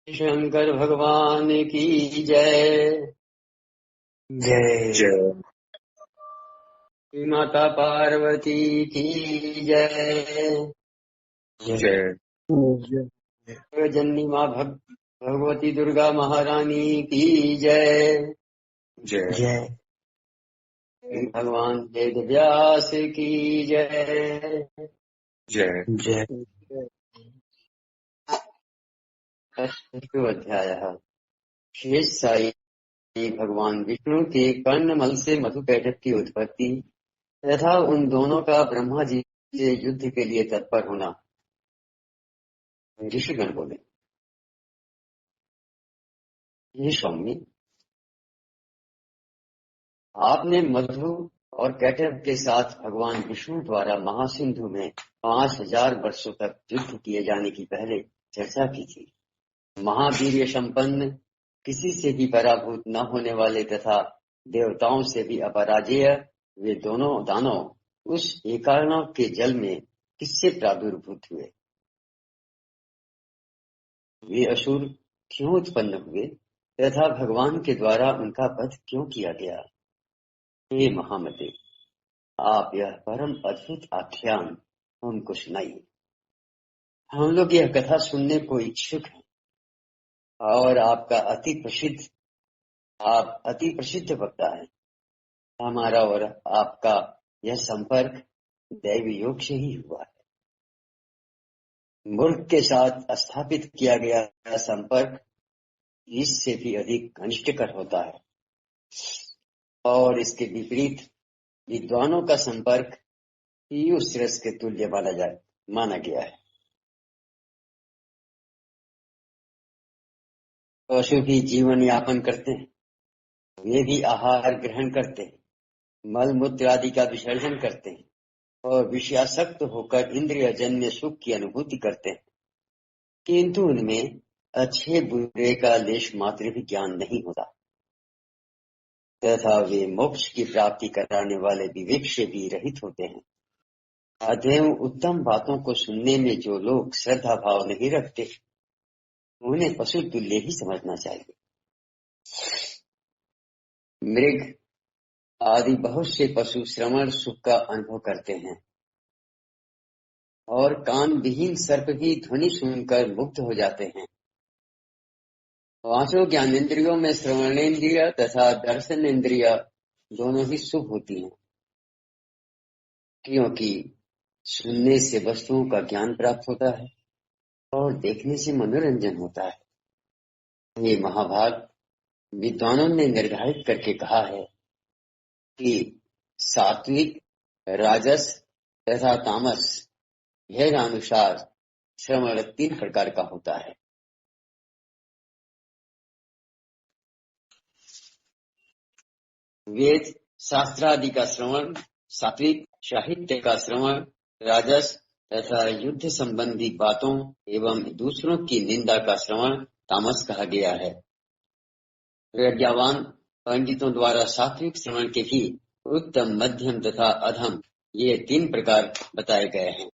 शंकर भगवान की जय। जय जय माता पार्वती की जय। जय जननी माँ भगवती दुर्गा महारानी की जय। जय जय भगवान वेद व्यास की जय। जय जय अध्याय शेष साई भगवान विष्णु के कर्णमल से मधु कैटभ की उत्पत्ति तथा उन दोनों का ब्रह्मा जी से युद्ध के लिए तत्पर होना। ऋषिगण बोले, ये स्वामी, आपने मधु और कैटभ के साथ भगवान विष्णु द्वारा महासिंधु में 5000 वर्षों तक युद्ध किए जाने की पहले चर्चा की थी। महावीर्य संपन्न, किसी से भी पराभूत न होने वाले तथा देवताओं से भी अपराजेय वे दोनों दानव उस एकार्णव के जल में किससे प्रादुर्भूत हुए? वे असुर क्यों उत्पन्न हुए तथा भगवान के द्वारा उनका वध क्यों किया गया? हे महामते, आप यह परम अद्भुत आख्यान हमको सुनाइए। हम लोग यह कथा सुनने को इच्छुक हैं और आप अति प्रसिद्ध वक्ता है। हमारा और आपका यह संपर्क दैवी योग से ही हुआ है। मूर्ख के साथ स्थापित किया गया संपर्क इससे भी अधिक घनिष्ठकर होता है और इसके विपरीत विद्वानों का संपर्क ही उस रस के तुल्य माना गया है। पशु भी जीवन यापन करते हैं, वे भी आहार ग्रहण करते हैं, मल मूत्र आदि का विसर्जन करते हैं और विषयासक्त होकर इंद्रिय जन्य सुख की अनुभूति करते हैं, किंतु उनमें अच्छे बुरे का लेश मात्र भी ज्ञान नहीं होता तथा वे मोक्ष की प्राप्ति कराने वाले विवेक से भी रहित होते हैं। अतएव उत्तम बातों को सुनने में जो लोग श्रद्धा भाव नहीं रखते उन्हें पशु तुल्य ही समझना चाहिए। मृग आदि बहुत से पशु श्रवण सुख का अनुभव करते हैं और कान विहीन सर्प भी ध्वनि सुनकर मुक्त हो जाते हैं। पांचों ज्ञानेन्द्रियों में श्रवणेन्द्रिय तथा दर्शन इंद्रिय दोनों ही शुभ होती हैं, क्योंकि सुनने से वस्तुओं का ज्ञान प्राप्त होता है और देखने से मनोरंजन होता है। ये महाभाग विद्वानों ने निर्धारित करके कहा है कि सात्विक, राजस तथा तामस भेद अनुसार श्रवण 3 प्रकार का होता है। वेद शास्त्रादि का श्रवण सात्विक, साहित्य का श्रवण राजस तथा युद्ध संबंधी बातों एवं दूसरों की निंदा का श्रवण तामस कहा गया है। प्रज्ञावान पंडितों द्वारा सात्विक श्रवण के भी उत्तम, मध्यम तथा अधम ये 3 प्रकार बताए गए हैं।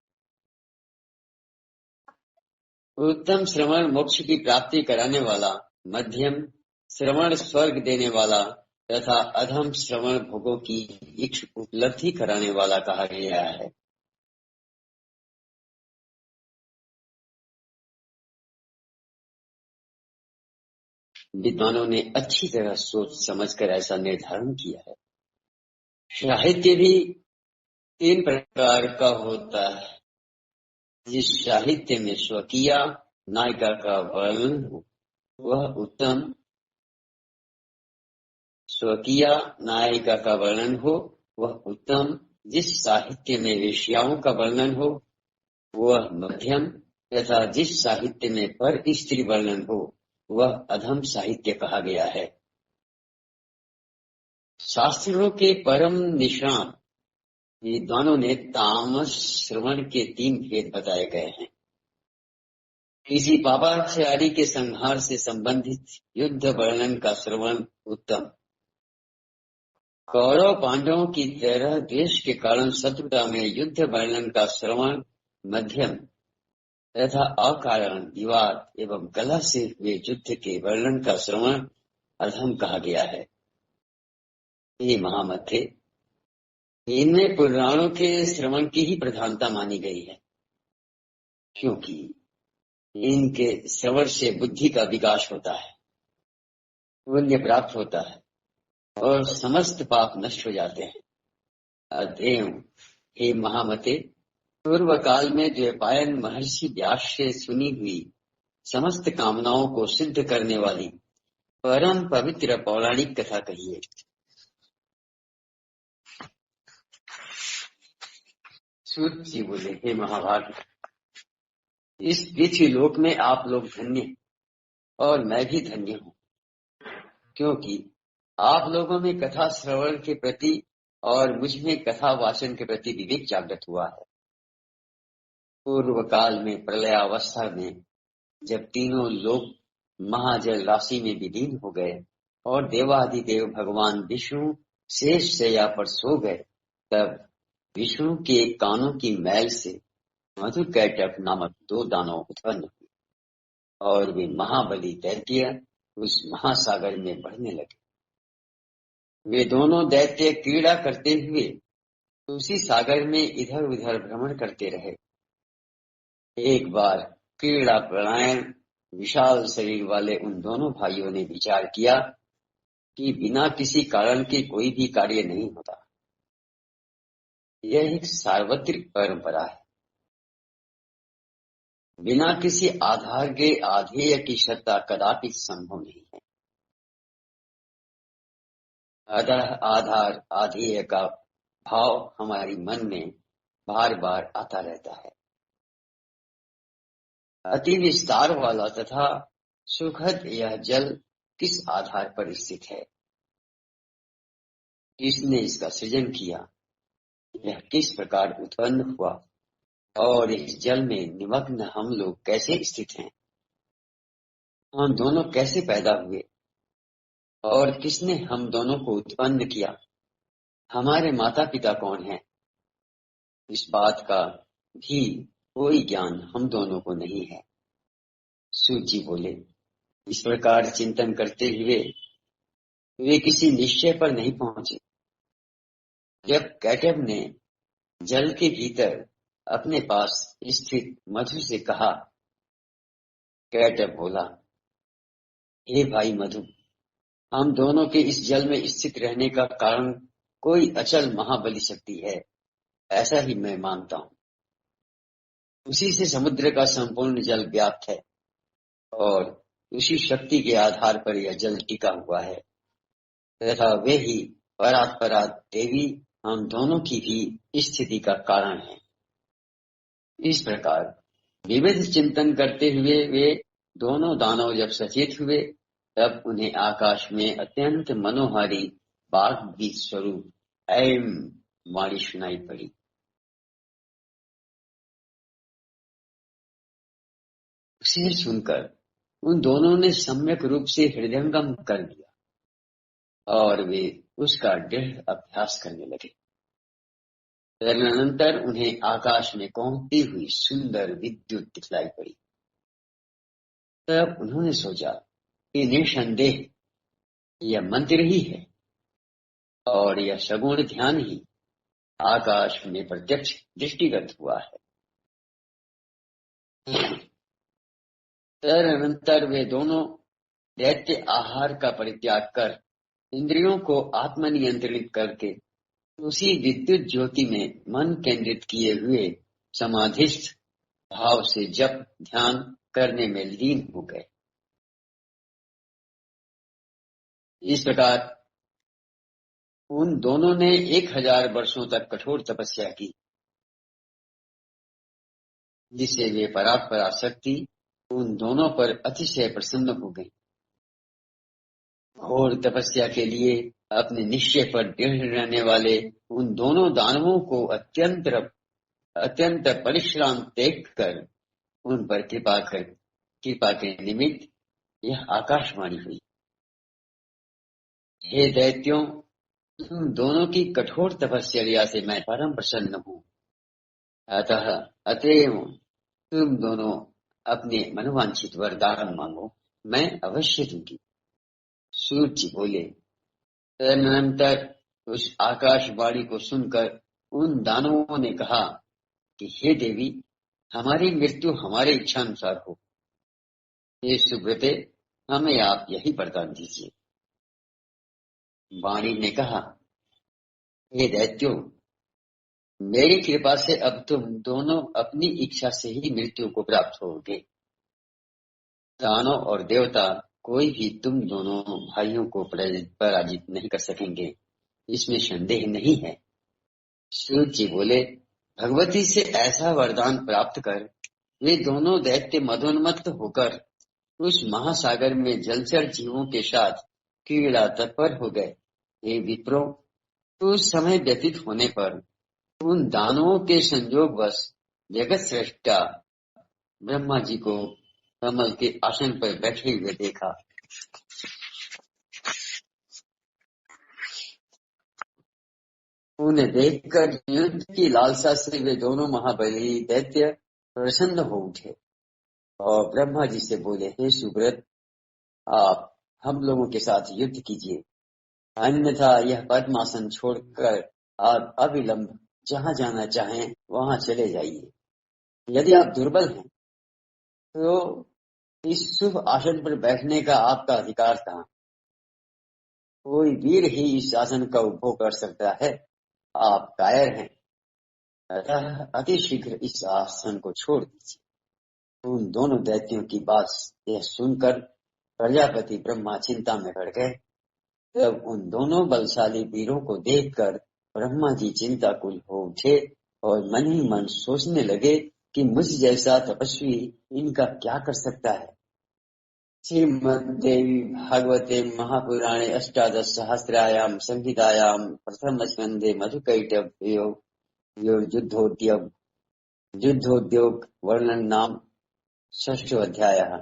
उत्तम श्रवण मोक्ष की प्राप्ति कराने वाला, मध्यम श्रवण स्वर्ग देने वाला तथा अधम श्रवण भोगों की उपलब्धि कराने वाला कहा गया है। विद्वानों ने अच्छी तरह सोच समझकर ऐसा निर्धारण किया है। साहित्य भी 3 प्रकार का होता है। जिस साहित्य में स्वकीय नायिका का वर्णन हो वह उत्तम, स्वकीय नायिका का वर्णन हो वह उत्तम, जिस साहित्य में वेश्याओं का वर्णन हो वह मध्यम तथा जिस साहित्य में पर स्त्री वर्णन हो वह अधम साहित्य कहा गया है। शास्त्रों के परम निष्णात विद्वानों ने तामस श्रवण के 3 भेद बताए गए हैं। किसी पापाचारी के संहार से संबंधित युद्ध वर्णन का श्रवण उत्तम, कौरव पांडवों की तरह द्वेष के कारण शत्रुता में युद्ध वर्णन का श्रवण मध्यम तथा अकारण विवाद एवं कलह से हुए युद्ध के वर्णन का श्रवण अधम कहा गया है। ये महामते, इनमें पुराणों के श्रवण की ही प्रधानता मानी गई है, क्योंकि इनके श्रवण से बुद्धि का विकास होता है, पुण्य प्राप्त होता है और समस्त पाप नष्ट हो जाते हैं। अतएव हे महामते, पूर्व काल में द्वैपायन महर्षि व्यास से सुनी हुई समस्त कामनाओं को सिद्ध करने वाली परम पवित्र पौराणिक कथा कहिए। सूत जी बोले, हे महाभाग, इस पृथ्वी लोक में आप लोग धन्य और मैं भी धन्य हूँ, क्योंकि आप लोगों में कथा श्रवण के प्रति और मुझ में कथा वाचन के प्रति विवेक जागृत हुआ है। पूर्व काल में प्रलयावस्था में जब तीनों लोग महाजल राशि में विलीन हो गए और देवाधिदेव भगवान विष्णु शेष शैया पर सो गए, तब विष्णु के कानों की मैल से मधुर कैटभ नामक 2 दानव उत्पन्न हुए और वे महाबली दैत्य उस महासागर में बढ़ने लगे। वे दोनों दैत्य क्रीड़ा करते हुए उसी सागर में इधर उधर भ्रमण करते रहे। एक बार क्रीड़ा परायण विशाल शरीर वाले उन दोनों भाइयों ने विचार किया कि बिना किसी कारण के कोई भी कार्य नहीं होता। यह एक सार्वत्रिक परंपरा है। बिना किसी आधार के आधेय की सत्ता कदापि संभव नहीं है। अतः आधार आधेय का भाव हमारी मन में बार बार आता रहता है। अति विस्तार वाला तथा सुखद यह जल किस आधार पर स्थित है? किसने इसका सृजन किया? यह किस प्रकार उत्पन्न हुआ और इस जल में निमग्न हम लोग कैसे स्थित हैं? हम दोनों कैसे पैदा हुए और किसने हम दोनों को उत्पन्न किया? हमारे माता पिता कौन हैं? इस बात का भी कोई ज्ञान हम दोनों को नहीं है। सूत जी बोले, इस प्रकार चिंतन करते हुए वे किसी निश्चय पर नहीं पहुंचे। जब कैटभ ने जल के भीतर अपने पास स्थित मधु से कहा, कैटभ बोला, हे भाई मधु, हम दोनों के इस जल में स्थित रहने का कारण कोई अचल महाबली शक्ति है, ऐसा ही मैं मानता हूँ। उसी से समुद्र का संपूर्ण जल व्याप्त है और उसी शक्ति के आधार पर यह जल टिका हुआ है तथा वे ही परात्परा देवी हम दोनों की भी स्थिति का कारण है। इस प्रकार विविध चिंतन करते हुए वे दोनों दानव जब सचेत हुए, तब उन्हें आकाश में अत्यंत मनोहारी बाघ गीत स्वरूप ऐम वाणी सुनाई पड़ी। उसे सुनकर उन दोनों ने सम्यक रूप से हृदयंगम कर दिया और वे उसका दृढ़ अभ्यास करने लगे। तदनंतर उन्हें आकाश में कौंधती हुई सुंदर विद्युत दिखलाई पड़ी। तब उन्होंने सोचा कि निसंदेह यह मंत्र ही है और यह सगुण ध्यान ही आकाश में प्रत्यक्ष दृष्टिगत हुआ है। तदनंतर वे दोनों दैत्य आहार का परित्याग कर इंद्रियों को आत्मनियंत्रित करके उसी विद्युत ज्योति में मन केंद्रित किए हुए समाधिस्थ भाव से जप ध्यान करने में लीन हो गए। इस प्रकार उन दोनों ने 1000 वर्षों तक कठोर तपस्या की, जिससे वे परात्परा शक्ति उन दोनों पर अतिशय प्रसन्न हो गई। घोर तपस्या के लिए अपने निश्चय पर दृढ़ रहने वाले उन दोनों दानवों को अत्यंत परिश्रम देख कर उन पर कृपा के निमित्त यह आकाशवाणी हुई, हे दैत्यों, तुम दोनों की कठोर तपस्या से मैं परम प्रसन्न हूँ। अतएव तुम दोनों अपने मनोवांछित वरदान मांगो, मैं अवश्य दूंगी। सूर्य जी बोले। तदनंतर उस आकाशवाणी को सुनकर उन दानवों ने कहा कि हे देवी, हमारी मृत्यु हमारे इच्छा अनुसार हो। हे सुब्रते, हमें आप यही वरदान दीजिए। वाणी ने कहा, हे दैत्यो, मेरी कृपा से अब तुम दोनों अपनी इच्छा से ही मृत्यु को प्राप्त होगे। दानव और देवता कोई भी तुम दोनों भाइयों को पराजित नहीं कर सकेंगे, इसमें संदेह नहीं है। सूर्य जी बोले, भगवती से ऐसा वरदान प्राप्त कर वे दोनों दैत्य मदोन्मत्त होकर उस महासागर में जलचर जीवों के साथ क्रीड़ा तत्पर हो गए। हे विप्रो, उस समय व्यतीत होने पर उन दानवों के संयोगवश जगत सृष्टा ब्रह्मा जी को कमल के आसन पर बैठे हुए देखा। उन्हें देखकर युद्ध की लालसा से वे दोनों महाबली दैत्य प्रसन्न हो उठे और ब्रह्मा जी से बोले, हे सुब्रत, आप हम लोगों के साथ युद्ध कीजिए, अन्यथा यह पद्मासन छोड़कर आप अविलंब जहां जाना चाहें वहां चले जाइए। यदि आप दुर्बल हैं तो इस शुभ आसन पर बैठने का आपका अधिकार कहाँ? कोई वीर ही इस आसन का उपभोग कर सकता है, आप कायर हैं, अतः अति शीघ्र इस आसन को छोड़ दीजिए। उन दोनों दैत्यों की बात यह सुनकर प्रजापति ब्रह्मा चिंता में पड़ गए। तब उन दोनों बलशाली वीरों को देखकर ब्रह्मा जी चिंताकुल हो उठे और मन ही मन सोचने लगे कि मुझ जैसा तपस्वी इनका क्या कर सकता है। श्रीमद्देवी भागवते महापुराणे अष्टादश सहस्रायाम संहितायाम प्रथम स्कंदे मधुकैटभ्यो युद्धोद्योग वर्णन नाम 6 अध्यायः।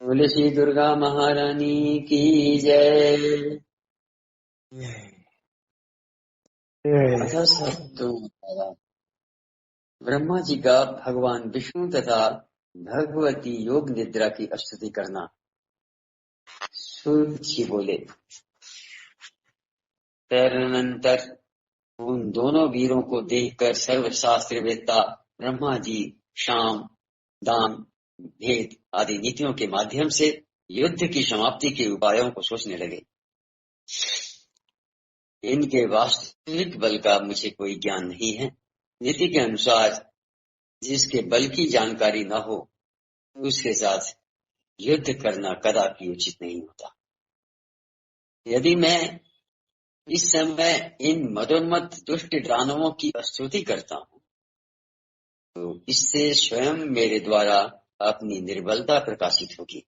बोले श्री दुर्गा महारानी की जय। अथा सप्तम ब्रह्मा जी का भगवान विष्णु तथा भगवती योग निद्रा की स्तुति करना। सूर्य जी बोले, तदनंतर उन दोनों वीरों को देखकर सर्वशास्त्र वेत्ता ब्रह्मा जी शाम, दान, भेद आदि नीतियों के माध्यम से युद्ध की समाप्ति के उपायों को सोचने लगे। इनके वास्तविक बल का मुझे कोई ज्ञान नहीं है। नीति के अनुसार जिसके बल की जानकारी न हो उसके साथ युद्ध करना कदापि उचित नहीं होता। यदि मैं इस समय इन मदोन्मत्त दुष्ट दानवों की स्तुति करता हूँ तो इससे स्वयं मेरे द्वारा अपनी निर्बलता प्रकाशित होगी।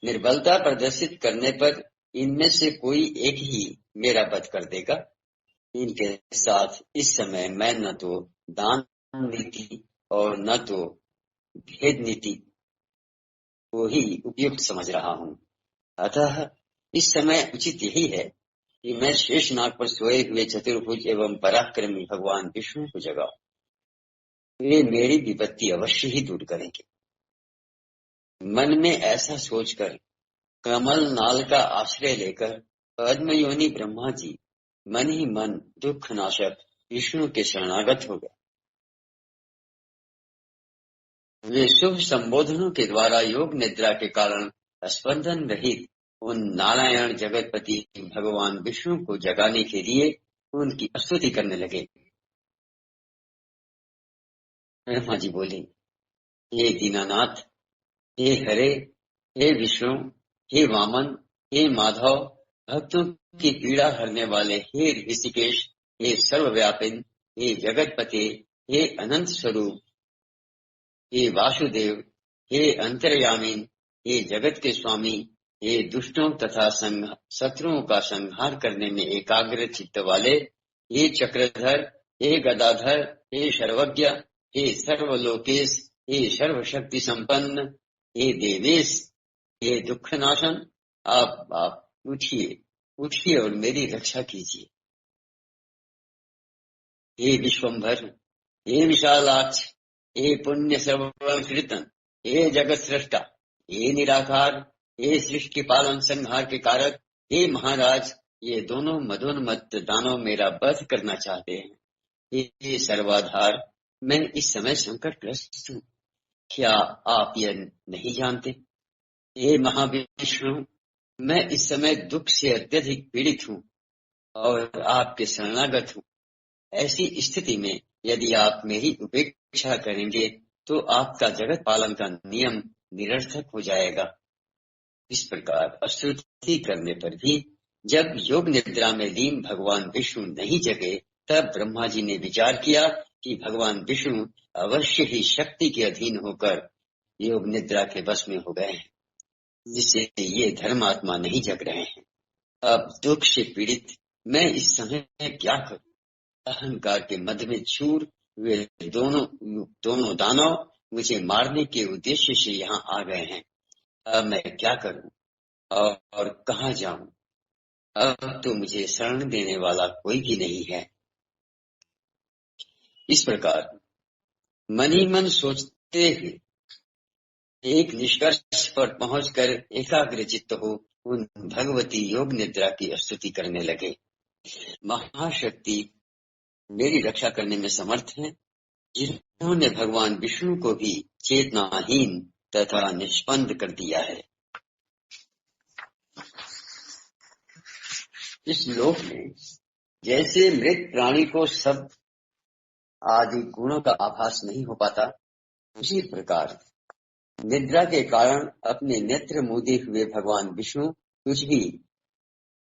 निर्बलता प्रदर्शित करने पर इनमें से कोई एक ही मेरा वध कर देगा। इनके साथ इस समय मैं न तो दान नीति और न तो भेद नीति को ही उपयुक्त समझ रहा हूँ। अतः इस समय उचित यही है कि मैं शेष नाग पर सोए हुए चतुर्भुज एवं पराक्रमी भगवान विष्णु को जगाऊं। वे मेरी विपत्ति अवश्य ही दूर करेंगे। मन में ऐसा सोचकर कमल नाल का आश्रय लेकर पद्मयोनि ब्रह्मा जी मन ही मन दुख नाशक विष्णु के शरणागत हो गए। वे शुभ संबोधनों के द्वारा योग निद्रा के कारण स्पंदन रहित उन नारायण जगतपति भगवान विष्णु को जगाने के लिए उनकी स्तुति करने लगे। ब्रह्मा जी बोले, हे दीनानाथ, हे हरे, हे विष्णु, हे वामन, हे माधव, भक्तों की पीड़ा हरने वाले हे ऋषिकेश, हे सर्वव्यापिन, हे जगतपते, हे अनंत स्वरूप, हे वासुदेव, हे अंतर्यामीन, हे जगत के स्वामी, हे दुष्टों तथा शत्रुओं का संहार करने में एकाग्र चित्त वाले, हे चक्रधर, हे गदाधर, हे सर्वज्ञ, हे सर्वलोकेश, हे सर्वशक्ति संपन्न, हे देवेश, हे दुख नाशन, आप उठिए और मेरी रक्षा कीजिए। हे विश्वम्भर, हे विशालाक्ष, हे पुण्य सर्वं कीर्तन, हे जगत सृष्टा, हे निराकार, हे सृष्टि पालन संहार के कारक, हे महाराज, ये दोनों मदोन्मत्त दानव मेरा वध करना चाहते हैं। हे सर्वाधार, मैं इस समय संकटग्रस्त हूँ, क्या आप यह नहीं जानते? हे महाविष्णु, मैं इस समय दुख से अत्यधिक पीड़ित हूँ और आपके शरणागत हूँ। ऐसी स्थिति में यदि आप मेरी उपेक्षा करेंगे तो आपका जगत पालन का नियम निरर्थक हो जाएगा। इस प्रकार स्तुति करने पर भी जब योग निद्रा में लीन भगवान विष्णु नहीं जगे, तब ब्रह्मा जी ने विचार किया कि भगवान विष्णु अवश्य ही शक्ति के अधीन होकर योग निद्रा के वश में हो गए हैं, जिससे ये धर्मात्मा नहीं जग रहे हैं। अब दुख से पीड़ित मैं इस समय क्या करूं? अहंकार के मध्य में चूर वे दोनों दानव मुझे मारने के उद्देश्य से यहाँ आ गए हैं। अब मैं क्या करूं और कहाँ जाऊं? अब तो मुझे शरण देने वाला कोई भी नहीं है। इस प्रकार मन ही मन सोचते हुए एक निष्कर्ष पर पहुंचकर एकाग्र चित्त हो उन भगवती योग निद्रा की स्तुति करने लगे। महाशक्ति मेरी रक्षा करने में समर्थ है, जिन्होंने भगवान विष्णु को भी चेतनाहीन तथा निष्पन्द कर दिया है। इस लोक में जैसे मृत प्राणी को शब्द आदि गुणों का आभास नहीं हो पाता, उसी प्रकार निद्रा के कारण अपने नेत्र मूंदे हुए भगवान विष्णु कुछ भी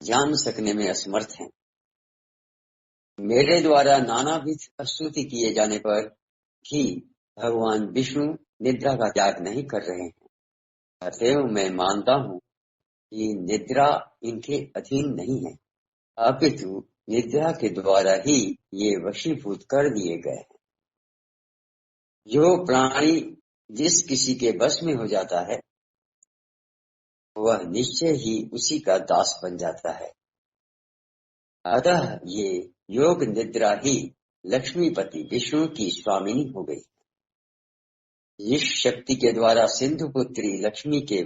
जान सकने में असमर्थ हैं। मेरे द्वारा नानाविध स्तुति किए जाने पर भी भगवान विष्णु निद्रा का त्याग नहीं कर रहे हैं। अतएव मैं मानता हूँ कि निद्रा इनके अधीन नहीं है, अपितु निद्रा के द्वारा ही ये वशीभूत कर दिए गए हैं। जो प्राणी जिस किसी के वश में हो जाता है, वह निश्चय ही उसी का दास बन जाता है। अतः ये योग निद्रा ही लक्ष्मीपति विष्णु की स्वामिनी हो गई। इस शक्ति के द्वारा सिंधु पुत्री लक्ष्मी के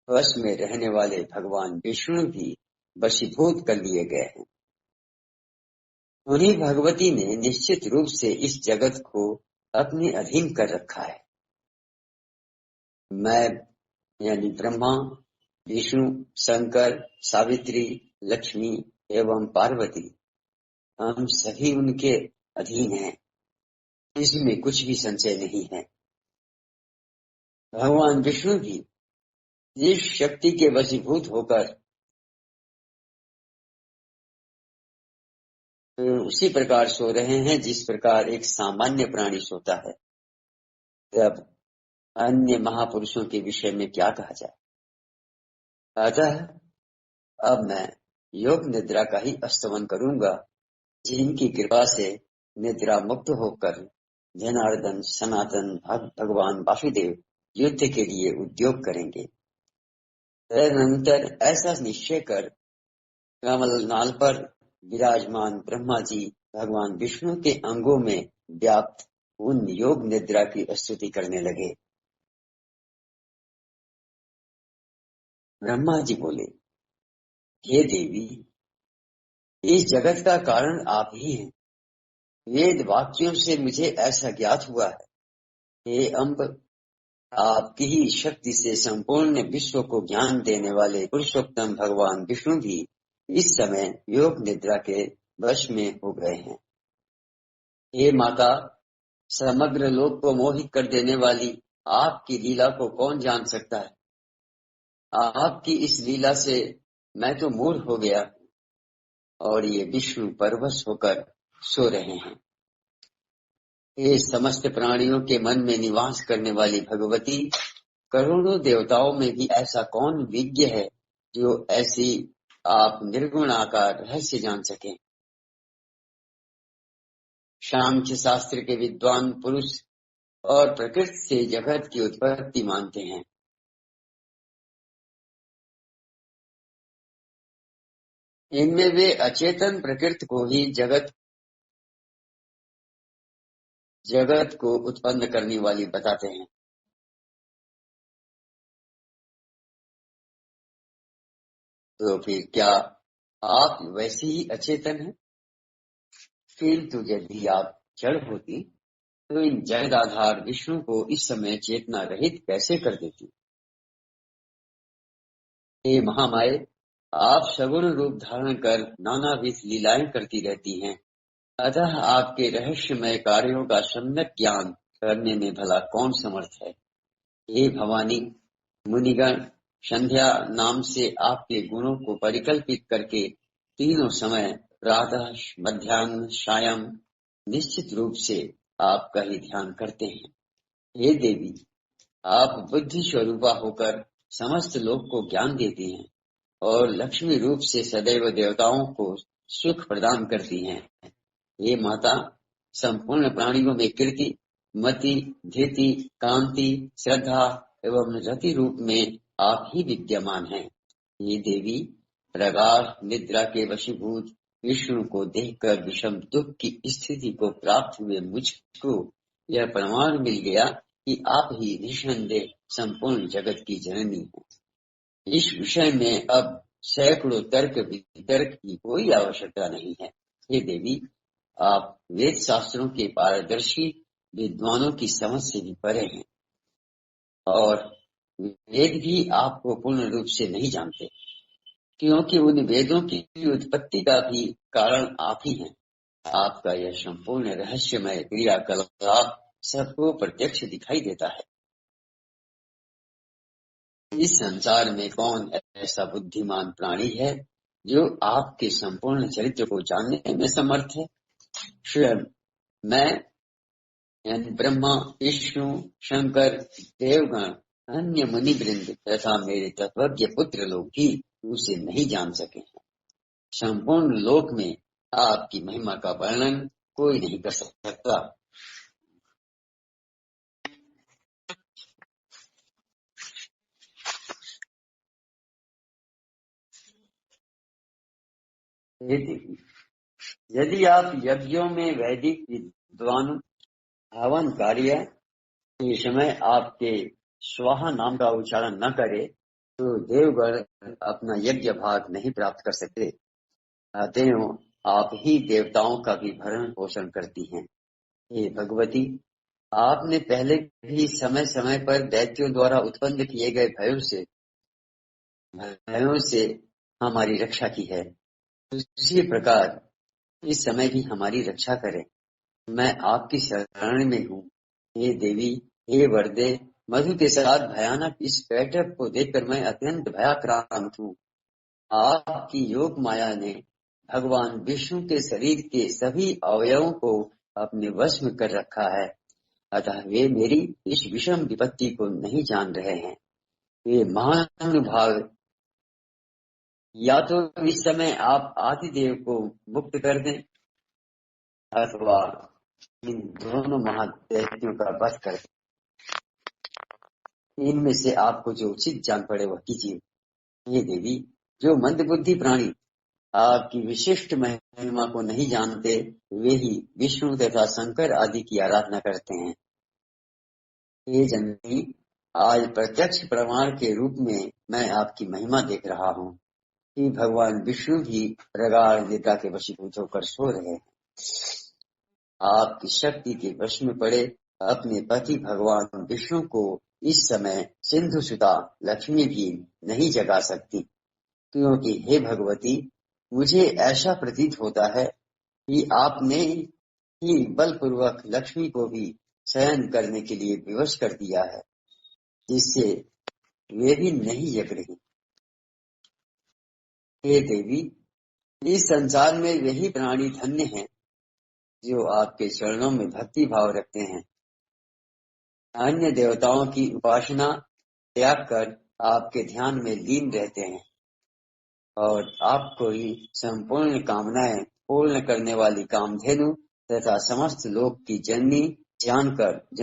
वश में रहने वाले भगवान विष्णु भी वशीभूत कर लिए गए हैं। उन्हीं भगवती ने निश्चित रूप से इस जगत को अपने अधीन कर रखा है। मैं यानी ब्रह्मा, विष्णु, शंकर, सावित्री, लक्ष्मी एवं पार्वती, हम सभी उनके अधीन हैं, इसमें कुछ भी संशय नहीं है। भगवान विष्णु भी इस शक्ति के वशीभूत होकर उसी प्रकार सो रहे हैं जिस प्रकार एक सामान्य प्राणी सोता है। तब अन्य महापुरुषों के विषय में क्या कहा जाए। अतः अब मैं योग निद्रा का ही स्तवन करूंगा, जिनकी कृपा से निद्रा मुक्त होकर जनार्दन सनातन भगवान वासुदेव युद्ध के लिए उद्योग करेंगे। तदनंतर ऐसा निश्चय कर कमल नाल पर विराजमान ब्रह्मा जी भगवान विष्णु के अंगों में व्याप्त उन योग निद्रा की स्तुति करने लगे। ब्रह्मा जी बोले, हे देवी, इस जगत का कारण आप ही हैं। वेद वाक्यों से मुझे ऐसा ज्ञात हुआ है। हे अम्ब, आपकी ही शक्ति से संपूर्ण विश्व को ज्ञान देने वाले पुरुषोत्तम भगवान विष्णु भी इस समय योग निद्रा के वश में हो गए हैं। हे माता, समग्र लोक को मोहित कर देने वाली आपकी लीला को कौन जान सकता है। आपकी इस लीला से मैं तो मूढ़ हो गया और ये विष्णु परवश होकर सो रहे हैं। ये समस्त प्राणियों के मन में निवास करने वाली भगवती, करोड़ों देवताओं में भी ऐसा कौन विज्ञ है जो ऐसी आप निर्गुण आकार रहस्य जान सके। सांख्य शास्त्र के विद्वान पुरुष और प्रकृति से जगत की उत्पत्ति मानते हैं। इनमें वे अचेतन प्रकृति को ही जगत जगत को उत्पन्न करने वाली बताते हैं। तो फिर क्या आप वैसे ही अचेतन हैं? किंतु यदि आप जड़ होती तो इन जड़ आधार विष्णु को इस समय चेतना रहित कैसे कर देती? हे महामाये, आप सगुण रूप धारण कर नानाविध लीलाएं करती रहती हैं, अतः आपके रहस्यमय कार्यों का सम्यक ज्ञान करने में भला कौन समर्थ है? हे भवानी, मुनिगण संध्या नाम से आपके गुणों को परिकल्पित करके तीनों समय प्रातः, मध्याह्न, सायं निश्चित रूप से आपका ही ध्यान करते हैं। हे देवी, आप बुद्धि स्वरूपा होकर समस्त लोक को ज्ञान देती हैं और लक्ष्मी रूप से सदैव देवताओं को सुख प्रदान करती हैं। हे माता, संपूर्ण प्राणियों में कीर्ति, मति, धीति, कांति, श्रद्धा एवं रति रूप में आप ही विद्यमान हैं। ये देवी, प्रगाढ़ निद्रा के वशीभूत विष्णु को देखकर विषम दुख की स्थिति को प्राप्त हुए मुझको यह प्रमाण मिल गया कि आप ही निस्संदेह संपूर्ण जगत की जननी हैं। इस विषय में अब सैकड़ों तर्क वितर्क की कोई आवश्यकता नहीं है। हे देवी, आप वेद शास्त्रों के पारदर्शी विद्वानों की समझ से भी परे हैं और वेद भी आपको पूर्ण रूप से नहीं जानते, क्योंकि उन वेदों की उत्पत्ति का भी कारण आप ही हैं। आपका यह संपूर्ण रहस्यमय क्रियाकलाप सबको प्रत्यक्ष दिखाई देता है। इस संसार में कौन ऐसा बुद्धिमान प्राणी है जो आपके संपूर्ण चरित्र को जानने में समर्थ है? स्वयं मैं यानी ब्रह्मा, विष्णु, शंकर, देवगण, अन्य मुनि वृंद तथा मेरे तत्वज्ञ पुत्र लोग भी उसे नहीं जान सके हैं। संपूर्ण लोक में आपकी महिमा का वर्णन कोई नहीं कर सकता। यदि आप यज्ञों में वैदिक विद्वान हवन कार्य के समय आपके स्वाहा नाम का उच्चारण न करे तो देवगण अपना यज्ञ भाग नहीं प्राप्त कर सकते। अतएव आप ही देवताओं का भी भरण पोषण करती हैं। हे भगवती, आपने पहले भी समय समय पर दैत्यों द्वारा उत्पन्न किए गए भयों से हमारी रक्षा की है। उसी प्रकार इस समय भी हमारी रक्षा करें। मैं आपकी शरण में हूँ। हे देवी, हे वरदे, मधु के साथ भयानक इस बैठक को देखकर मैं अत्यंत भयाक्रांत हूँ। आपकी योग माया ने भगवान विष्णु के शरीर के सभी अवयवों को अपने वश में कर रखा है, अतः वे मेरी इस विषम विपत्ति को नहीं जान रहे हैं। वे महानुभाव, या तो इस समय आप आदिदेव को मुक्त कर दें अथवा इन दोनों महादैत्यों का वध कर दें। इनमें से आपको जो उचित जान पड़े वह कीजिए। ये देवी, जो मंदबुद्धि प्राणी आपकी विशिष्ट महिमा को नहीं जानते, वे ही विष्णु तथा शंकर आदि की आराधना करते हैं। ये जननी, आज प्रत्यक्ष प्रमाण के रूप में मैं आपकी महिमा देख रहा हूँ कि भगवान विष्णु भी प्रगाढ़ निद्रा के वशीभूत होकर सो रहे हैं। आपकी शक्ति के वश में पड़े अपने पति भगवान विष्णु को इस समय सिंधु सुता लक्ष्मी भी नहीं जगा सकती, क्योंकि हे भगवती, मुझे ऐसा प्रतीत होता है कि आपने ही बलपूर्वक लक्ष्मी को भी शयन करने के लिए विवश कर दिया है, जिससे वे भी नहीं जग रही। हे देवी, इस संसार में वही प्राणी धन्य हैं जो आपके चरणों में भक्ति भाव रखते हैं, अन्य देवताओं की उपासना त्याग कर आपके ध्यान में लीन रहते हैं और आपको ही संपूर्ण कामनाएं पूर्ण करने वाली कामधेनु तथा समस्त लोक की जननी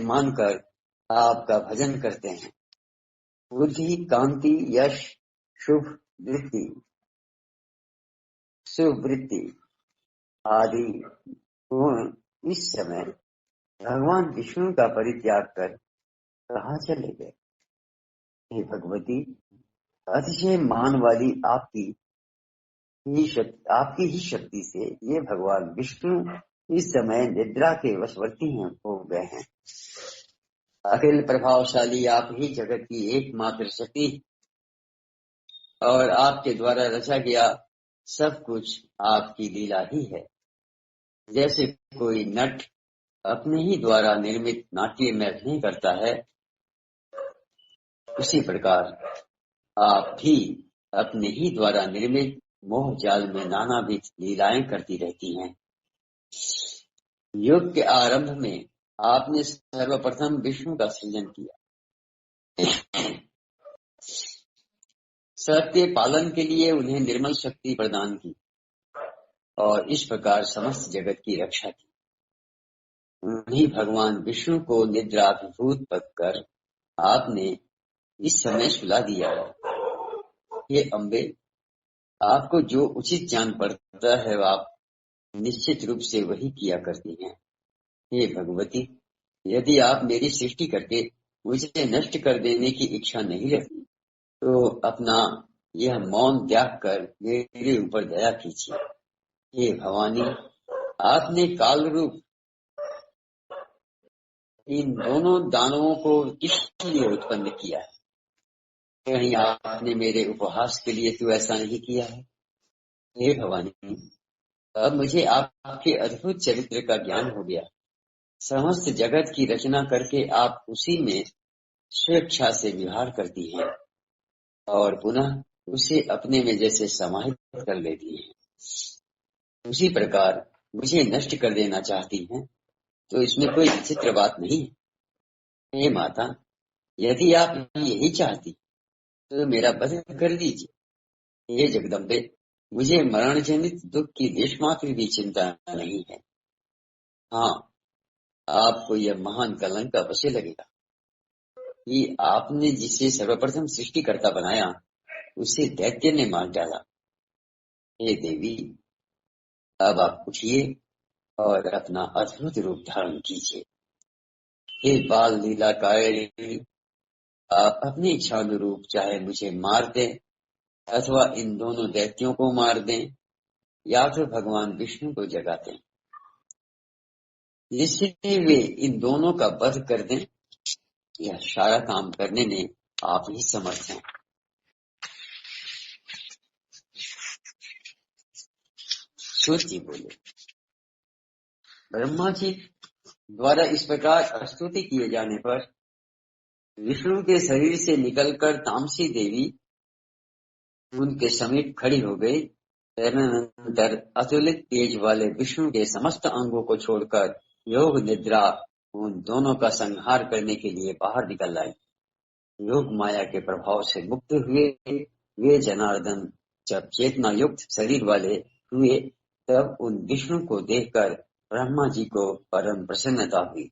मानकर आपका भजन करते हैं। बुद्धि, कांति, यश, शुभ वृत्ति आदि गुण इस समय भगवान विष्णु का परित्याग कर कहाँ चले गए? हे भगवती, अतिशय मान वाली आपकी ही शक्ति से ये भगवान विष्णु इस समय निद्रा के वशवर्ती हो गए हैं। अखिल प्रभावशाली आप ही जगत की एकमात्र शक्ति और आपके द्वारा रचा गया सब कुछ आपकी लीला ही है। जैसे कोई नट अपने ही द्वारा निर्मित नाट्य में अभिनय करता है, उसी प्रकार आप भी अपने ही द्वारा निर्मित मोह जाल में नानाविध लीलाएं करती रहती हैं। युग के आरंभ में आपने सर्वप्रथम विष्णु का सृजन किया। सत्य पालन के लिए उन्हें निर्मल शक्ति प्रदान की और इस प्रकार समस्त जगत की रक्षा की। उन्हीं भगवान विष्णु को निद्राभिभूत कर आपने इस समय सुला दिया है। ये अम्बे, आपको जो उचित जान पड़ता है आप निश्चित रूप से वही किया करती हैं। हे भगवती, यदि आप मेरी सृष्टि करके मुझे नष्ट कर देने की इच्छा नहीं रखती तो अपना यह मौन त्याग कर मेरे ऊपर दया कीजिए। हे भवानी, आपने काल रूप इन दोनों दानवों को किस लिए उत्पन्न किया है? कहीं आपने मेरे उपहास के लिए तो ऐसा नहीं किया है। हे भवानी, अब मुझे आपके अद्भुत चरित्र का ज्ञान हो गया। समस्त जगत की रचना करके आप उसी में स्वेच्छा से विहार करती हैं और पुनः उसे अपने में जैसे समाहित कर लेती हैं। उसी प्रकार मुझे नष्ट कर देना चाहती हैं, तो इसमें कोई विचित्र बात नहीं है। हे माता, यदि आप यही चाहती तो मेरा वध कर दीजिए। हे जगदम्बे, मुझे मरण जनित दुख की देश मात्र भी चिंता नहीं है। हाँ, आपको यह महान कलंक अवश्य लगेगा कि आपने जिसे सर्वप्रथम सृष्टिकर्ता बनाया उसे दैत्य ने मार डाला। हे देवी, अब आप उठिए और अपना अद्भुत रूप धारण कीजिए। हे बाल लीला कायणी, आप अपनी इच्छा अनुरूप चाहे मुझे मार दें अथवा इन दोनों दैत्यों को मार दें या फिर भगवान विष्णु को जगा दें, जिससे वे इन दोनों का वध कर दें। यह सारा काम करने में आप ही समर्थ हैं। सूत जी बोले, ब्रह्मा जी द्वारा इस प्रकार स्तुति किए जाने पर विष्णु के शरीर से निकलकर तामसी देवी उनके समीप खड़ी हो गई। तदनंतर अतुलित तेज वाले विष्णु के समस्त अंगों को छोड़कर योग निद्रा उन दोनों का संहार करने के लिए बाहर निकल आई। योग माया के प्रभाव से मुक्त हुए वे जनार्दन जब चेतना युक्त शरीर वाले हुए तब उन विष्णु को देखकर ब्रह्मा जी को परम प्रसन्नता हुई।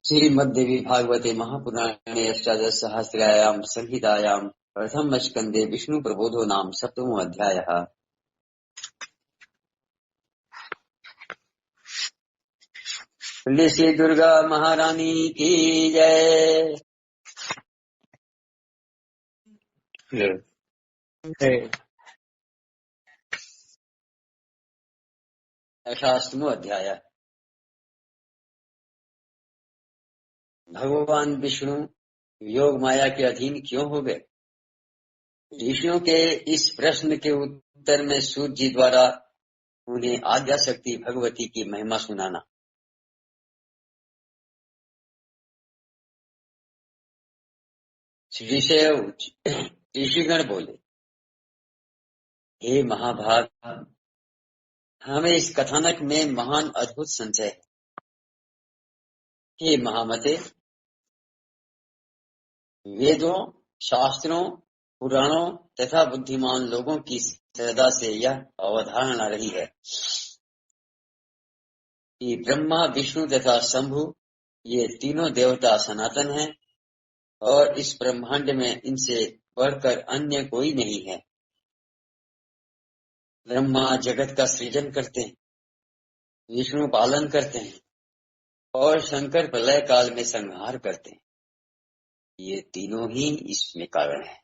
श्रीमद्देवी भागवते महापुराणे अष्टादश सहस्रायाम संहितायाम प्रथम स्कंदे विष्णु प्रबोधो नाम सप्तमो अध्यायः। श्री दुर्गा महारानी की जय। अष्टादशमो अध्याय। भगवान विष्णु योग माया के अधीन क्यों हो गए? ऋषियों के इस प्रश्न के उत्तर में सूत जी द्वारा उन्हें आद्या शक्ति भगवती की महिमा सुनाना। ऋषिगण बोले, हे महाभाग, हमें इस कथानक में महान अद्भुत संशय है। हे महामते, वेदों, शास्त्रों, पुराणों तथा बुद्धिमान लोगों की सदा से यह अवधारणा रही है कि ब्रह्मा, विष्णु तथा शंभु ये तीनों देवता सनातन हैं और इस ब्रह्मांड में इनसे बढ़कर अन्य कोई नहीं है। ब्रह्मा जगत का सृजन करते हैं विष्णु पालन करते हैं और शंकर प्रलय काल में संहार करते हैं। ये तीनों ही इसमें कारण है।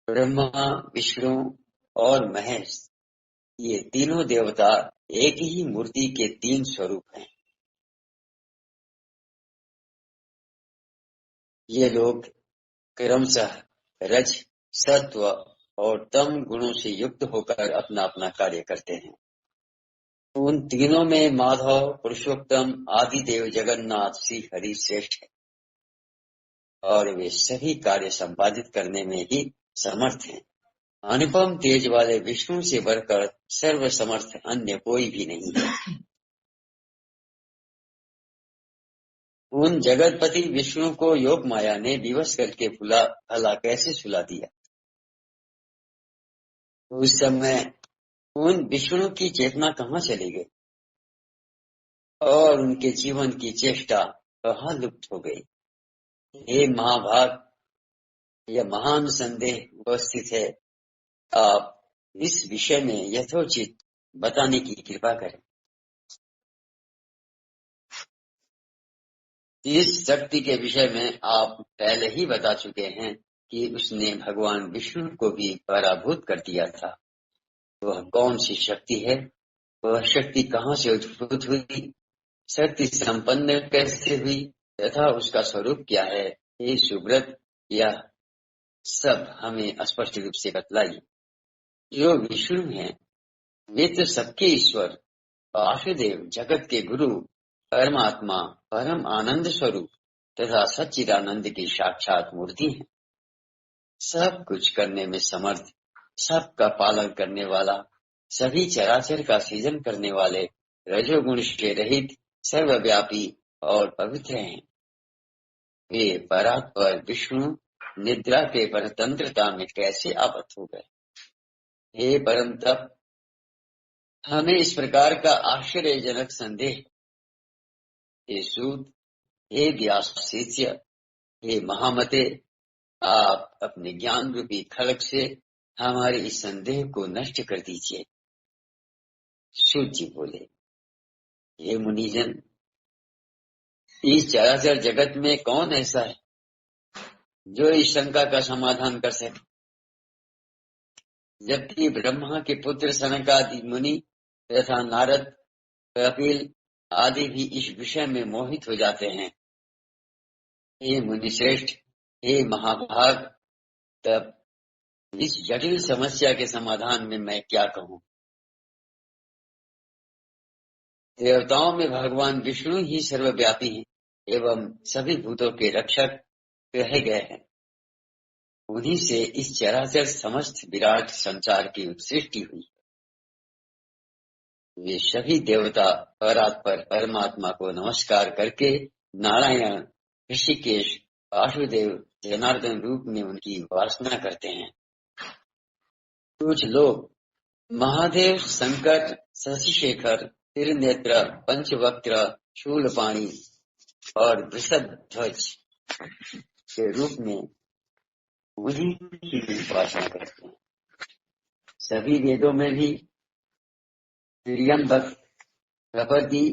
ब्रह्मा, विष्णु और महेश, ये तीनों देवता एक ही मूर्ति के तीन स्वरूप हैं। ये लोग क्रमशः रज, सत्व और तम गुणों से युक्त होकर अपना अपना कार्य करते हैं। उन तीनों में माधव, पुरुषोत्तम, आदि देव जगन्नाथ श्री हरि श्रेष्ठ है और वे सभी कार्य संपादित करने में ही समर्थ हैं। अनुपम तेज वाले विष्णु से बढ़कर सर्व समर्थ अन्य कोई भी नहीं है। उन जगतपति विष्णु को योग माया ने विवश करके भला कैसे सुला दिया। उस समय उन विष्णु की चेतना कहाँ चली गई और उनके जीवन की चेष्टा कहाँ लुप्त हो गई। हे महाभाग, यह महान संदेह उपस्थित है। आप इस विषय में यथोचित बताने की कृपा करें। इस शक्ति के विषय में आप पहले ही बता चुके हैं कि उसने भगवान विष्णु को भी पराभूत कर दिया था। वह कौन सी शक्ति है, वह शक्ति कहाँ से उद्भूत हुई, शक्ति संपन्न कैसे हुई तथा उसका स्वरूप क्या है, ये सुब्रत यह सब हमें स्पष्ट रूप से बतलाइए। जो विष्णु हैं वे तो सबके ईश्वर, वासुदेव, जगत के गुरु, परमात्मा, परम आनंद स्वरूप तथा सच्चिदानंद की साक्षात मूर्ति है। सब कुछ करने में समर्थ, सबका पालन करने वाला, सभी चराचर का सृजन करने वाले, रजोगुण से रहित, सर्वव्यापी और पवित्र हैं। वे परात्पर विष्णु निद्रा के परतंत्रता में कैसे आबद्ध हो गए। हे परम तप, हमें इस प्रकार का आश्चर्यजनक संदेह। हे सूत, हे व्यास शिष्य, हे महामते, आप अपने ज्ञान रूपी खड़ग से हमारे इस संदेह को नष्ट कर दीजिए। सूत जी बोले, हे मुनिजन, इस चराचर जगत में कौन ऐसा है जो इस शंका का समाधान कर सके। जबकि ब्रह्मा के पुत्र सनकादि मुनि तथा नारद, कपिल आदि भी इस विषय में मोहित हो जाते हैं। हे मुनिश्रेष्ठ, हे महाभाग, तब इस जटिल समस्या के समाधान में मैं क्या कहूँ। देवताओं में भगवान विष्णु ही सर्वव्यापी हैं एवं सभी भूतों के रक्षक कहे गए हैं। उन्हीं से इस चराचर समस्त विराट संसार की सृष्टि हुई। वे सभी देवता परात्पर परमात्मा को नमस्कार करके नारायण, ऋषिकेश, वासुदेव, जनार्दन रूप में उनकी उपासना करते हैं। कुछ लोग महादेव, शंकर, शशिशेखर, त्रिनेत्र, पंचवक्त्र, शूलपाणी और वृषभध्वज के रूप में उन्हीं की उपासना करते हैं। सभी वेदों में भी त्र्यंबक, प्रपति,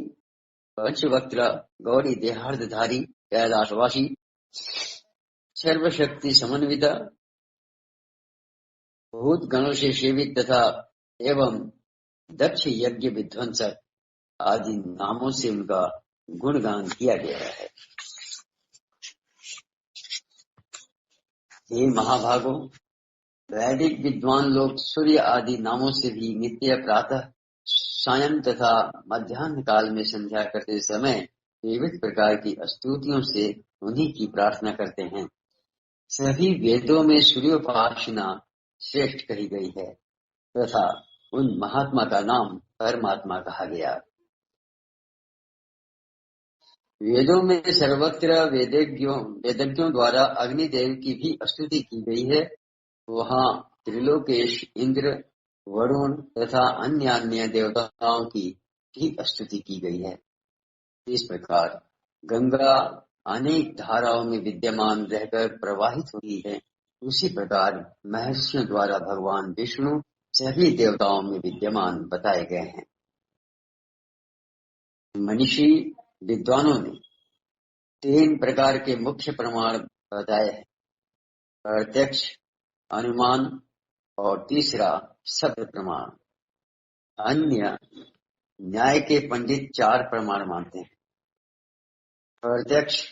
पंचवक्त्र, गौरी देहार्धधारी, कैलाशवासी, सर्वशक्ति समन्विता, भूत गणों से सेवित तथा एवं दक्ष यज्ञ विध्वंसक आदि नामों से उनका गुणगान किया गया है। हे महाभागों, वैदिक विद्वान लोग सूर्य आदि नामों से भी नित्य प्रातः, सायं तथा मध्याह्न काल में संध्या करते समय विविध प्रकार की स्तुतियों से उन्हीं की प्रार्थना करते हैं। सभी वेदों में सूर्योपासना श्रेष्ठ कही गई है तथा उन महात्मा का नाम परमात्मा कहा गया। वेदों में सर्वत्र वेदज्ञों द्वारा अग्निदेव की भी स्तुति की गई है। वहाँ त्रिलोकेश, इंद्र, वरुण तथा अन्य देवताओं की भी स्तुति की गई है। इस प्रकार गंगा अनेक धाराओं में विद्यमान रहकर प्रवाहित हुई है, उसी प्रकार महर्षियों द्वारा भगवान विष्णु सभी देवताओं में विद्यमान बताए गए हैं। मनीषी विद्वानों ने 3 प्रकार के मुख्य प्रमाण बताए हैं, प्रत्यक्ष, अनुमान और तीसरा शब्द प्रमाण। अन्य न्याय के पंडित 4 प्रमाण मानते हैं, प्रत्यक्ष,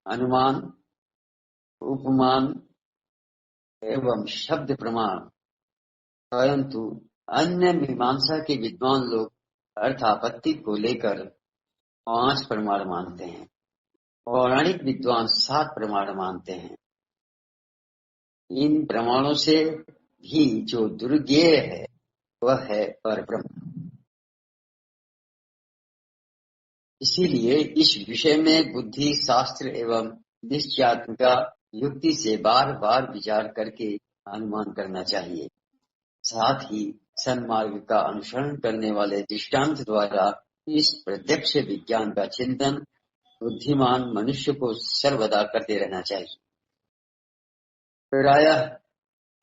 अनुमान, उपमान एवं शब्द प्रमाण। परंतु अन्य मीमांसा के विद्वान लोग अर्थापत्ति को लेकर 5 प्रमाण मानते हैं। पौराणिक विद्वान 7 प्रमाण मानते हैं। इन प्रमाणों से भी जो दुर्ज्ञेय है वह है परब्रह्म। इसीलिए इस विषय में बुद्धि, शास्त्र एवं निश्चयात्मिका युक्ति से बार बार विचार करके अनुमान करना चाहिए। साथ ही सन्मार्ग का अनुसरण करने वाले दृष्टांत द्वारा इस प्रत्यक्ष विज्ञान का चिंतन बुद्धिमान मनुष्य को सर्वदा करते रहना चाहिए। प्रायः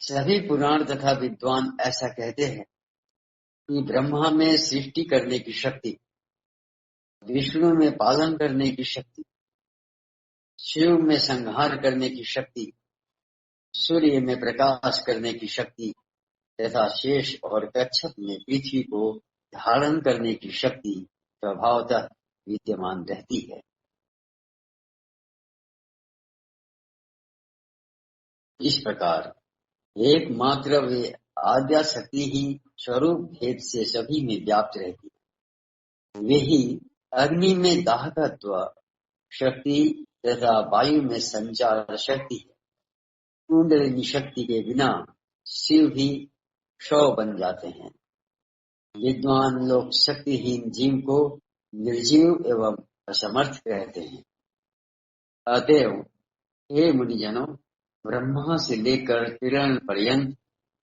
सभी पुराण तथा विद्वान ऐसा कहते हैं कि ब्रह्मा में सृष्टि करने की शक्ति, विष्णु में पालन करने की शक्ति, शिव में संहार करने की शक्ति, सूर्य में प्रकाश करने की शक्ति तथा शेष और कच्छप में पृथ्वी को धारण करने की शक्ति स्वभावतः विद्यमान रहती है। इस प्रकार एकमात्र वे आद्या शक्ति ही स्वरूप भेद से सभी में व्याप्त रहती है। वे ही अग्नि में दाहकत्व शक्ति तथा वायु में संचार शक्ति है। कुंडलिनी शक्ति के बिना शिव भी शव बन जाते हैं। विद्वान लोग शक्तिहीन जीव को निर्जीव एवं असमर्थ कहते हैं। अतएव हे मुनिजनों, ब्रह्मा से लेकर किरण पर्यंत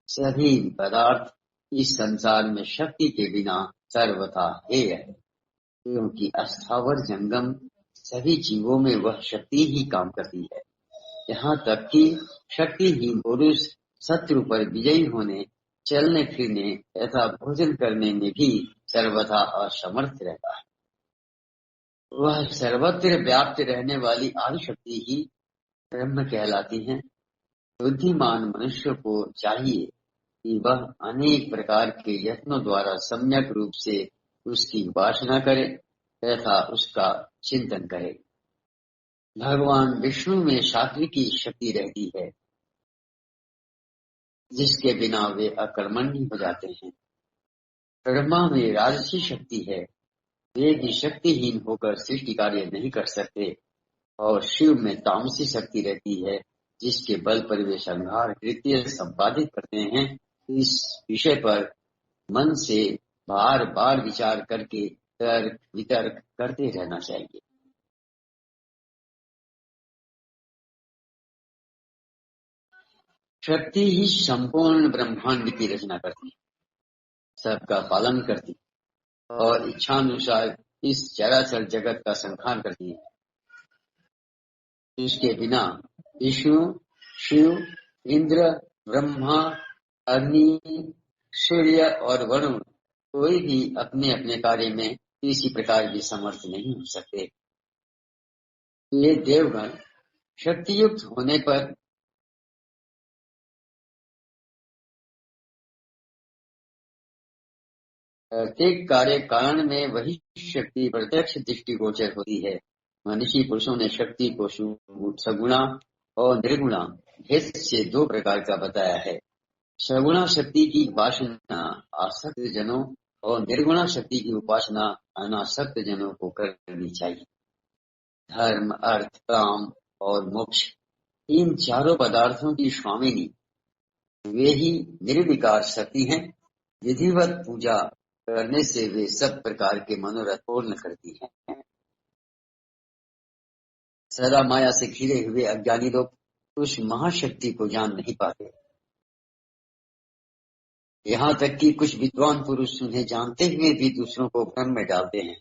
सभी पदार्थ इस संसार में शक्ति के बिना सर्वथा हेय है, क्योंकि अस्थावर जंगम सभी जीवों में वह शक्ति ही काम करती है। यहाँ तक कि शक्तिहीन पुरुष शत्रु पर विजयी होने, चलने फिरने तथा भोजन करने में भी सर्वथा असमर्थ रहता है। वह सर्वत्र व्याप्त रहने वाली आदिशक्ति ही ब्रह्म कहलाती है। बुद्धिमान मनुष्य को चाहिए कि वह अनेक प्रकार के यत्नों द्वारा सम्यक रूप से उसकी उपासना करे तथा उसका चिंतन करे। भगवान विष्णु में सात्विकी शक्ति रहती है, जिसके बिना वे अकर्मण्य हो जाते हैं। ब्रह्मा में राजसी शक्ति है, वे भी शक्तिहीन होकर सृष्टि कार्य नहीं कर सकते। और शिव में तामसी शक्ति रहती है, जिसके बल पर वे संहार कृत्य संपादित करते हैं। इस विषय पर मन से बार बार विचार करके तर्क वितर्क करते रहना चाहिए। शक्ति ही संपूर्ण ब्रह्मांड की रचना करती है, सबका पालन करती है और इच्छानुसार इस चराचर जगत का संहार करती है। इसके बिना विष्णु, शिव, इंद्र, ब्रह्मा, अग्नि, सूर्य और वरुण कोई भी अपने अपने कार्य में किसी प्रकार की समर्थ नहीं हो सकते। ये देवगण शक्तियुक्त होने पर प्रत्येक कार्य कारण में वही शक्ति प्रत्यक्ष दृष्टिगोचर होती है। मनुष्य पुरुषों ने शक्ति को सगुणा और निर्गुणा भेद से 2 प्रकार का बताया है। सगुणा शक्ति की उपासना आसक्त जनों और निर्गुणा शक्ति की उपासना अनासक्त जनों को करनी चाहिए। धर्म, अर्थ, काम और मोक्ष, इन चारों पदार्थों की स्वामिनी वे ही निर्विकार शक्ति हैं। विधिवत पूजा करने से वे सब प्रकार के मनोरथ पूर्ण करती हैं। सदा माया से घिरे हुए अज्ञानी लोग उस महाशक्ति को जान नहीं पाते। यहाँ तक कि कुछ विद्वान पुरुष उन्हें जानते हुए भी दूसरों को भ्रम में डालते हैं।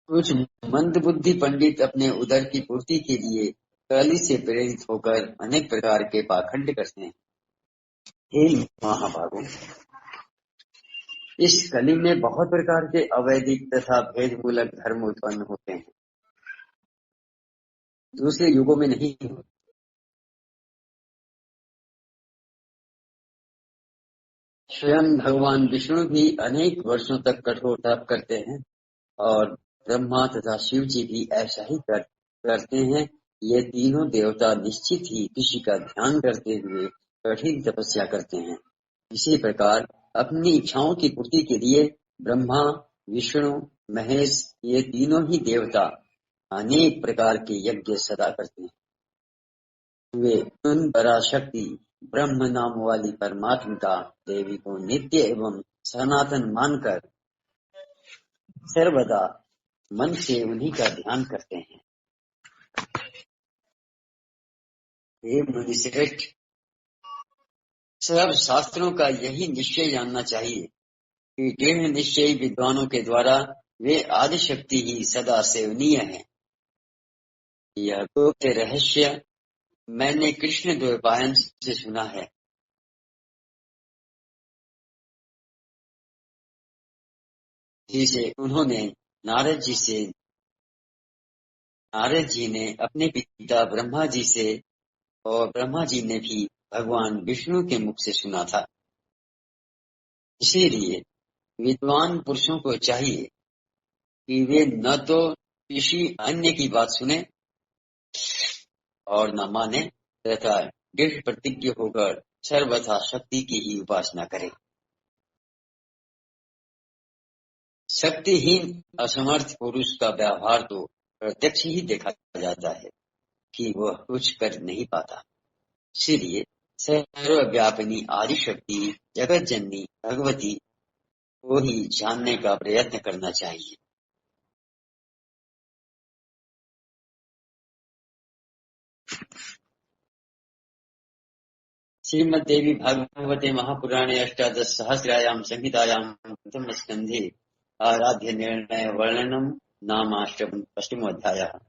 कुछ मंदबुद्धि पंडित अपने उदर की पूर्ति के लिए कली से प्रेरित होकर अनेक प्रकार के पाखंड करते हैं। हे महाभागों, इस कली में बहुत प्रकार के अवैधिक तथा भेद मूलक धर्म उत्पन्न होते हैं, दूसरे युगों में नहीं होते। स्वयं भगवान विष्णु भी अनेक वर्षों तक कठोर तप करते हैं और ब्रह्मा तथा शिव जी भी ऐसा ही करते हैं। ये तीनों देवता निश्चित ही किसी का ध्यान करते हुए कठिन तपस्या करते हैं। इसी प्रकार अपनी इच्छाओं की पूर्ति के लिए ब्रह्मा, विष्णु, महेश ये तीनों ही देवता अनेक प्रकार के यज्ञ सदा करते हैं। वे उन पराशक्ति ब्रह्म नाम वाली परमात्मा देवी को नित्य एवं सनातन मानकर सर्वदा मन से उन्हीं का ध्यान करते हैं। हे मुनिश्रेष्ठ, सब शास्त्रों का यही निश्चय जानना चाहिए कि दृढ़ निश्चयी विद्वानों के द्वारा वे आदि शक्ति ही सदा सेवनीय है। यह गुप्त रहस्य मैंने कृष्ण द्वैपायन से सुना है। जिसे उन्होंने नारद जी ने अपने पिता ब्रह्मा जी से और ब्रह्मा जी ने भी भगवान विष्णु के मुख से सुना था। इसीलिए विद्वान पुरुषों को चाहिए कि वे न तो किसी अन्य की बात सुने और न माने तथा दृढ़ प्रतिज्ञ होकर सर्वथा शक्ति की ही उपासना करें। शक्तिहीन असमर्थ पुरुष का व्यवहार तो प्रत्यक्ष ही देखा जाता है कि वह कुछ कर नहीं पाता। इसीलिए सर्वव्यापिनी आदि शक्ति जगत जननी भगवती को ही जानने का प्रयत्न करना चाहिए। श्रीमद्देवी भागवते महापुराणे अष्टादश सहस्रायां संहितायां प्रथम स्कंधे आराध्य निर्णय वर्णनम नामाष्टमोऽध्यायः।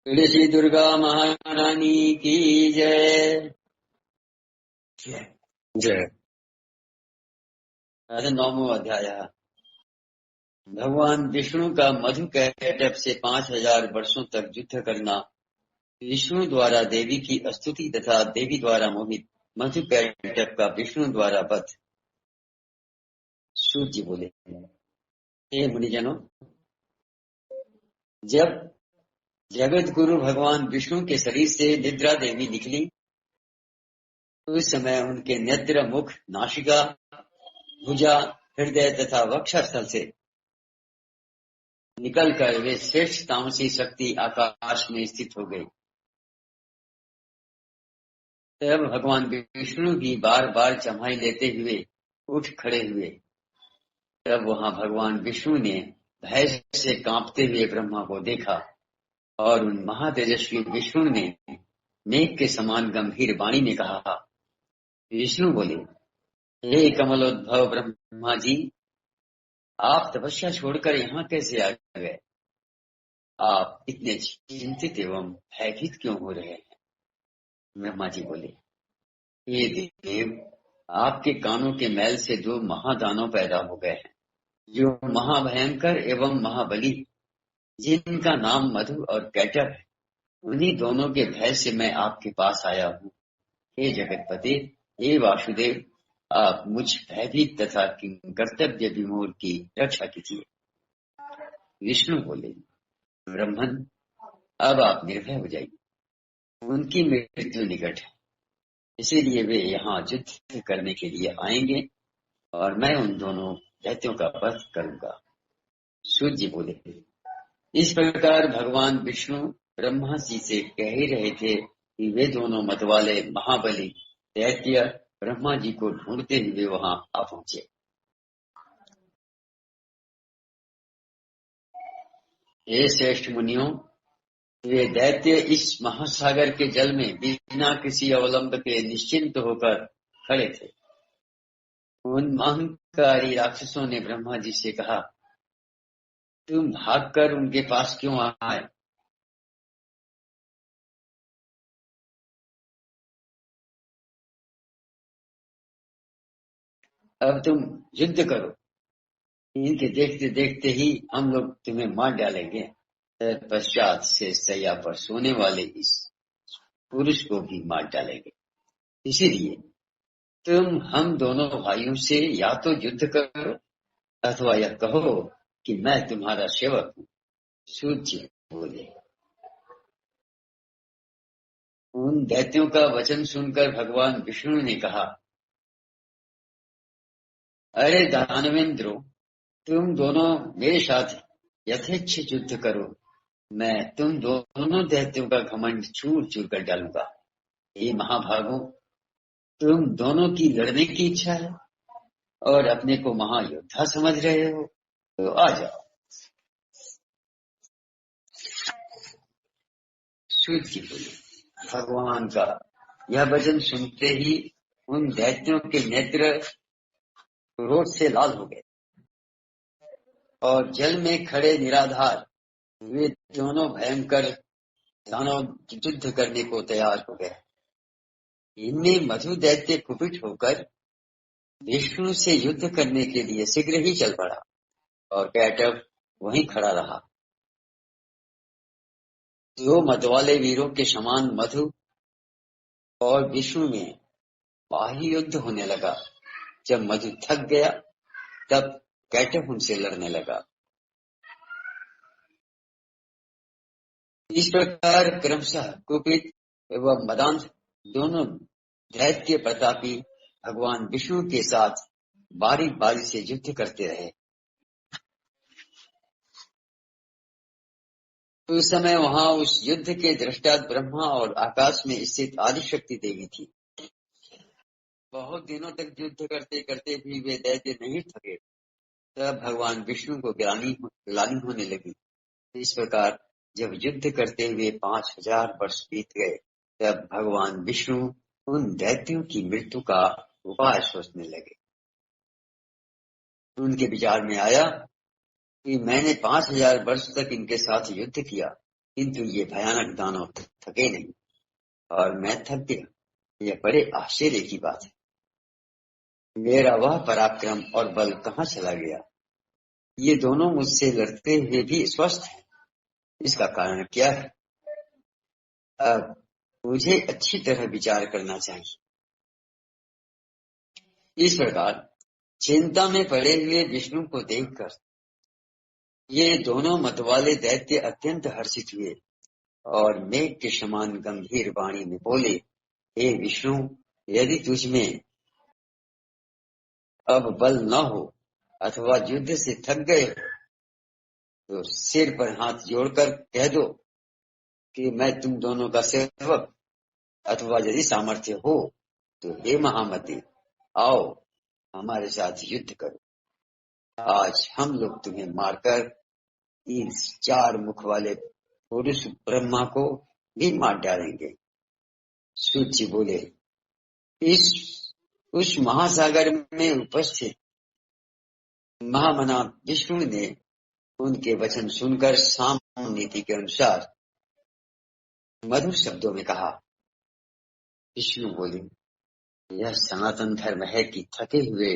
श्री दुर्गा महारानी की जय। जय। 9वां अध्याय। भगवान विष्णु का मधु कैटभ से 5000 वर्षों तक युद्ध करना, विष्णु द्वारा देवी की स्तुति तथा देवी द्वारा मोहित मधु कैटभ का विष्णु द्वारा वध। सूत जी बोले, हे मुनिजनों, जब जगत गुरु भगवान विष्णु के शरीर से निद्रा देवी निकली, उस समय उनके नेत्र, मुख, नासिका, भुजा, हृदय तथा वक्षस्थल से निकलकर वे श्रेष्ठ तामसी शक्ति आकाश में स्थित हो गई। तब भगवान विष्णु भी बार बार जमाई लेते हुए उठ खड़े हुए। तब वहां भगवान विष्णु ने भय से कांपते हुए ब्रह्मा को देखा और उन महातेजस्वी विष्णु ने मेघ के समान गंभीर वाणी में कहा। विष्णु बोले, हे कमलोद्भव ब्रह्मा जी, आप तपस्या छोड़कर यहाँ कैसे आ गए? आप इतने चिंतित एवं भयभीत क्यों हो रहे हैं? ब्रह्मा जी बोले, हे देव, आपके कानों के मैल से 2 महादानव पैदा हो गए हैं, जो महाभयंकर एवं महाबली, जिनका नाम मधु और कैटभ है। उन्हीं दोनों के भय से मैं आपके पास आया हूँ। हे जगतपति, हे वासुदेव, आप मुझ भयभीत तथा कर्तव्य विमूढ़ की रक्षा कीजिए। विष्णु बोले, ब्रह्मन, अब आप निर्भय हो जाइए। उनकी मृत्यु निकट है, इसीलिए वे यहाँ युद्ध करने के लिए आएंगे और मैं उन दोनों दैत्यों का वध करूंगा। सूत जी बोले, इस प्रकार भगवान विष्णु ब्रह्मा जी से कह ही रहे थे कि वे दोनों मतवाले महाबली दैत्य ब्रह्मा जी को ढूंढते हुए वहां आ पहुंचे। हे श्रेष्ठ मुनियों, वे दैत्य इस महासागर के जल में बिना किसी अवलंब के निश्चिंत होकर खड़े थे। उन अहंकारी राक्षसों ने ब्रह्मा जी से कहा, तुम भागकर उनके पास क्यों आए? अब तुम युद्ध करो, इनके देखते देखते ही हम लोग तुम्हें मार डालेंगे। पश्चात से सैया पर सोने वाले इस पुरुष को भी मार डालेंगे। इसीलिए तुम हम दोनों भाइयों से या तो युद्ध करो अथवा यह कहो कि मैं तुम्हारा सेवक हूँ। सूत जी बोले। उन दैत्यों का वचन सुनकर भगवान विष्णु ने कहा, अरे दानवेंद्रो, तुम दोनों मेरे साथ यथेच्छ युद्ध करो। मैं तुम दोनों दैत्यों का घमंड चूर चूर कर डालूंगा। हे महाभागों, तुम दोनों की लड़ने की इच्छा है और अपने को महायोद्धा समझ रहे हो, तो आ जाओ। सूत जी बोले। भगवान का यह वचन सुनते ही उन दैत्यों के नेत्र क्रोध से लाल हो गए और जल में खड़े निराधार वे दोनों भयंकर दानव युद्ध करने को तैयार हो गए। इनमें मधु दैत्य कुपित होकर विष्णु से युद्ध करने के लिए शीघ्र ही चल पड़ा और कैटव वहीं खड़ा रहा। दो मतवाले वीरों के समान मधु और विष्णु में बाह्य युद्ध होने लगा। जब मधु थक गया तब कैटव उनसे लड़ने लगा। इस प्रकार क्रमशः कुपित एवं मदांध दोनों दैत्य प्रतापी भगवान विष्णु के साथ बारी बारी से युद्ध करते रहे। उस समय वहां उस युद्ध के दृष्टा ब्रह्मा और आकाश में स्थित आदिशक्ति देवी थी। बहुत दिनों तक युद्ध करते करते भी वे दैत्य नहीं थके। तब भगवान विष्णु को ग्लानि होने लगी। इस प्रकार जब युद्ध करते हुए 5000 वर्ष बीत गए तब भगवान विष्णु उन दैत्यों की मृत्यु का उपाय सोचने लगे। उनके विचार में आया कि मैंने 5000 वर्ष तक इनके साथ युद्ध किया, किंतु ये भयानक दानव थके नहीं और मैं थक गया। यह बड़े आश्चर्य की बात है। मेरा वह पराक्रम और बल कहाँ चला गया? ये दोनों मुझसे लड़ते हुए भी स्वस्थ हैं। इसका कारण क्या है? अब मुझे अच्छी तरह विचार करना चाहिए। इस प्रकार चिंता में पड़े हुए विष्णु को देखकर ये दोनों मतवाले दैत्य अत्यंत हर्षित हुए और मेघ के समान गंभीर वाणी में बोले, हे विष्णु, यदि तुझमें अब बल न हो अथवा युद्ध से थक गए हो तो सिर पर हाथ जोड़कर कह दो कि मैं तुम दोनों का सेवक, अथवा यदि सामर्थ्य हो तो हे महामती, आओ हमारे साथ युद्ध करो। आज हम लोग तुम्हें मारकर इस 4 मुख वाले पुरुष ब्रह्मा को भी मार डालेंगे। सूची बोले। उस महासागर में उपस्थित महामना विष्णु ने उनके वचन सुनकर साम नीति के अनुसार मधुर शब्दों में कहा। विष्णु बोले, यह सनातन धर्म है कि थके हुए,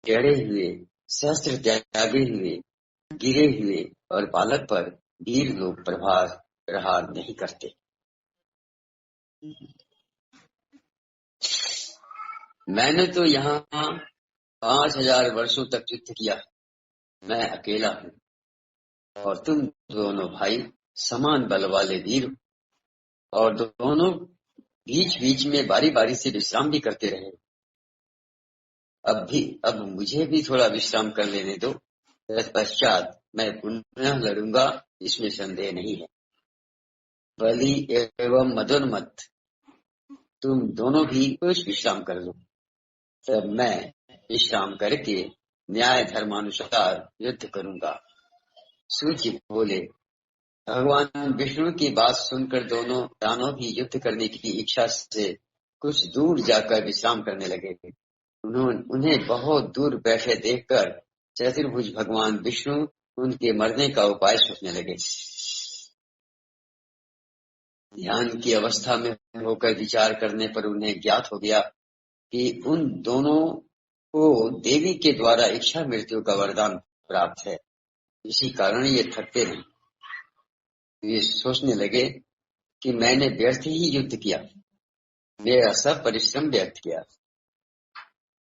जड़े हुए, शस्त्र त्यागे हुए, गिरे हुए और बालक पर वीर लोग प्रहार नहीं करते। मैंने तो यहाँ 5000 वर्षों तक युद्ध किया। मैं अकेला हूँ और तुम दोनों भाई समान बल वाले वीर हो और दोनों बीच बीच में बारी बारी से विश्राम भी करते रहे। अब मुझे भी थोड़ा विश्राम कर लेने दो, तत्पश्चात मैं पुनः लड़ूंगा, इसमें संदेह नहीं है। बलि एवं मदोन्मत्त, तुम दोनों भी कुछ विश्राम कर लो, तब मैं विश्राम करके न्याय धर्मानुसार युद्ध करूंगा। सूची बोले। भगवान विष्णु की बात सुनकर दोनों दानव भी युद्ध करने की इच्छा से कुछ दूर जाकर विश्राम करने लगे। उन्हें बहुत दूर बैठे देखकर चतुर्भुज भगवान विष्णु उनके मरने का उपाय सोचने लगे। ध्यान की अवस्था में होकर विचार करने पर उन्हें ज्ञात हो गया कि उन दोनों को देवी के द्वारा इच्छा मृत्यु का वरदान प्राप्त है, इसी कारण ये थकते नहीं। ये सोचने लगे कि मैंने व्यर्थ ही युद्ध किया, मेरा सब परिश्रम व्यर्थ किया।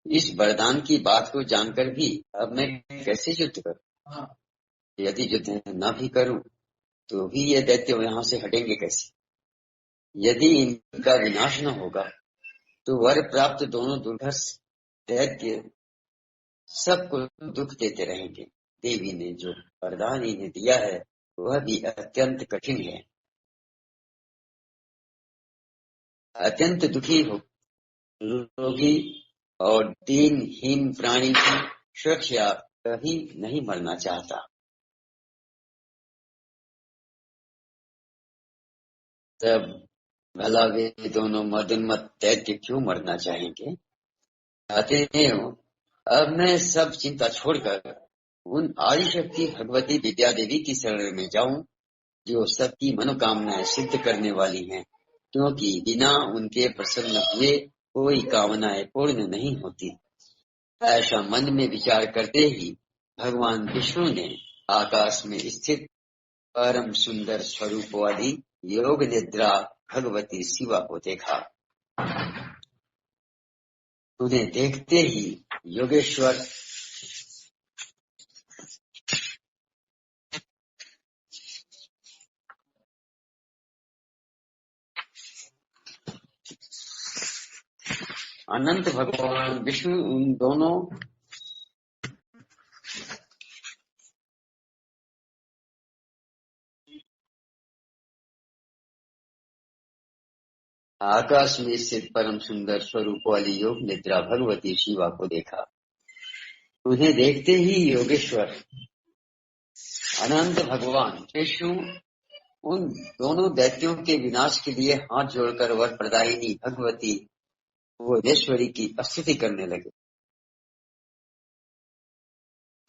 इस वरदान की बात को जानकर भी अब मैं कैसे युद्ध करूं? यदि युद्ध न भी करूं तो भी ये दैत्य यहाँ से हटेंगे कैसे? यदि इनका विनाश न होगा तो वर प्राप्त दोनों दुर्धर्ष दैत्य सबको दुख देते रहेंगे। देवी ने जो वरदान इन्हें दिया है वह भी अत्यंत कठिन है। अत्यंत दुखी हो रोगी और दीनहीन प्राणी की सुरक्षा कभी नहीं मरना चाहता। तब भला वे दोनों मदोन्मत्त दैत्य क्यों मरना चाहेंगे? चाहते हो अब मैं सब चिंता छोड़कर उन आदिशक्ति भगवती विद्या देवी की शरण में जाऊं, जो सबकी मनोकामनाएं सिद्ध करने वाली हैं, क्योंकि बिना उनके प्रसन्न हुए कोई कामनाएं पूर्ण नहीं होती। ऐसा मन में विचार करते ही भगवान विष्णु ने आकाश में स्थित परम सुंदर स्वरूप वाली योग निद्रा भगवती शिवा को देखा। उन्हें देखते ही योगेश्वर अनंत भगवान विष्णु उन दोनों आकाश में स्थित परम सुंदर स्वरूप वाली योग निद्रा भगवती शिवा को देखा। उन्हें देखते ही योगेश्वर अनंत भगवान विष्णु उन दोनों दैत्यों के विनाश के लिए हाथ जोड़कर वर प्रदायिनी भगवती भुवनेश्वरी की स्तुति करने लगे।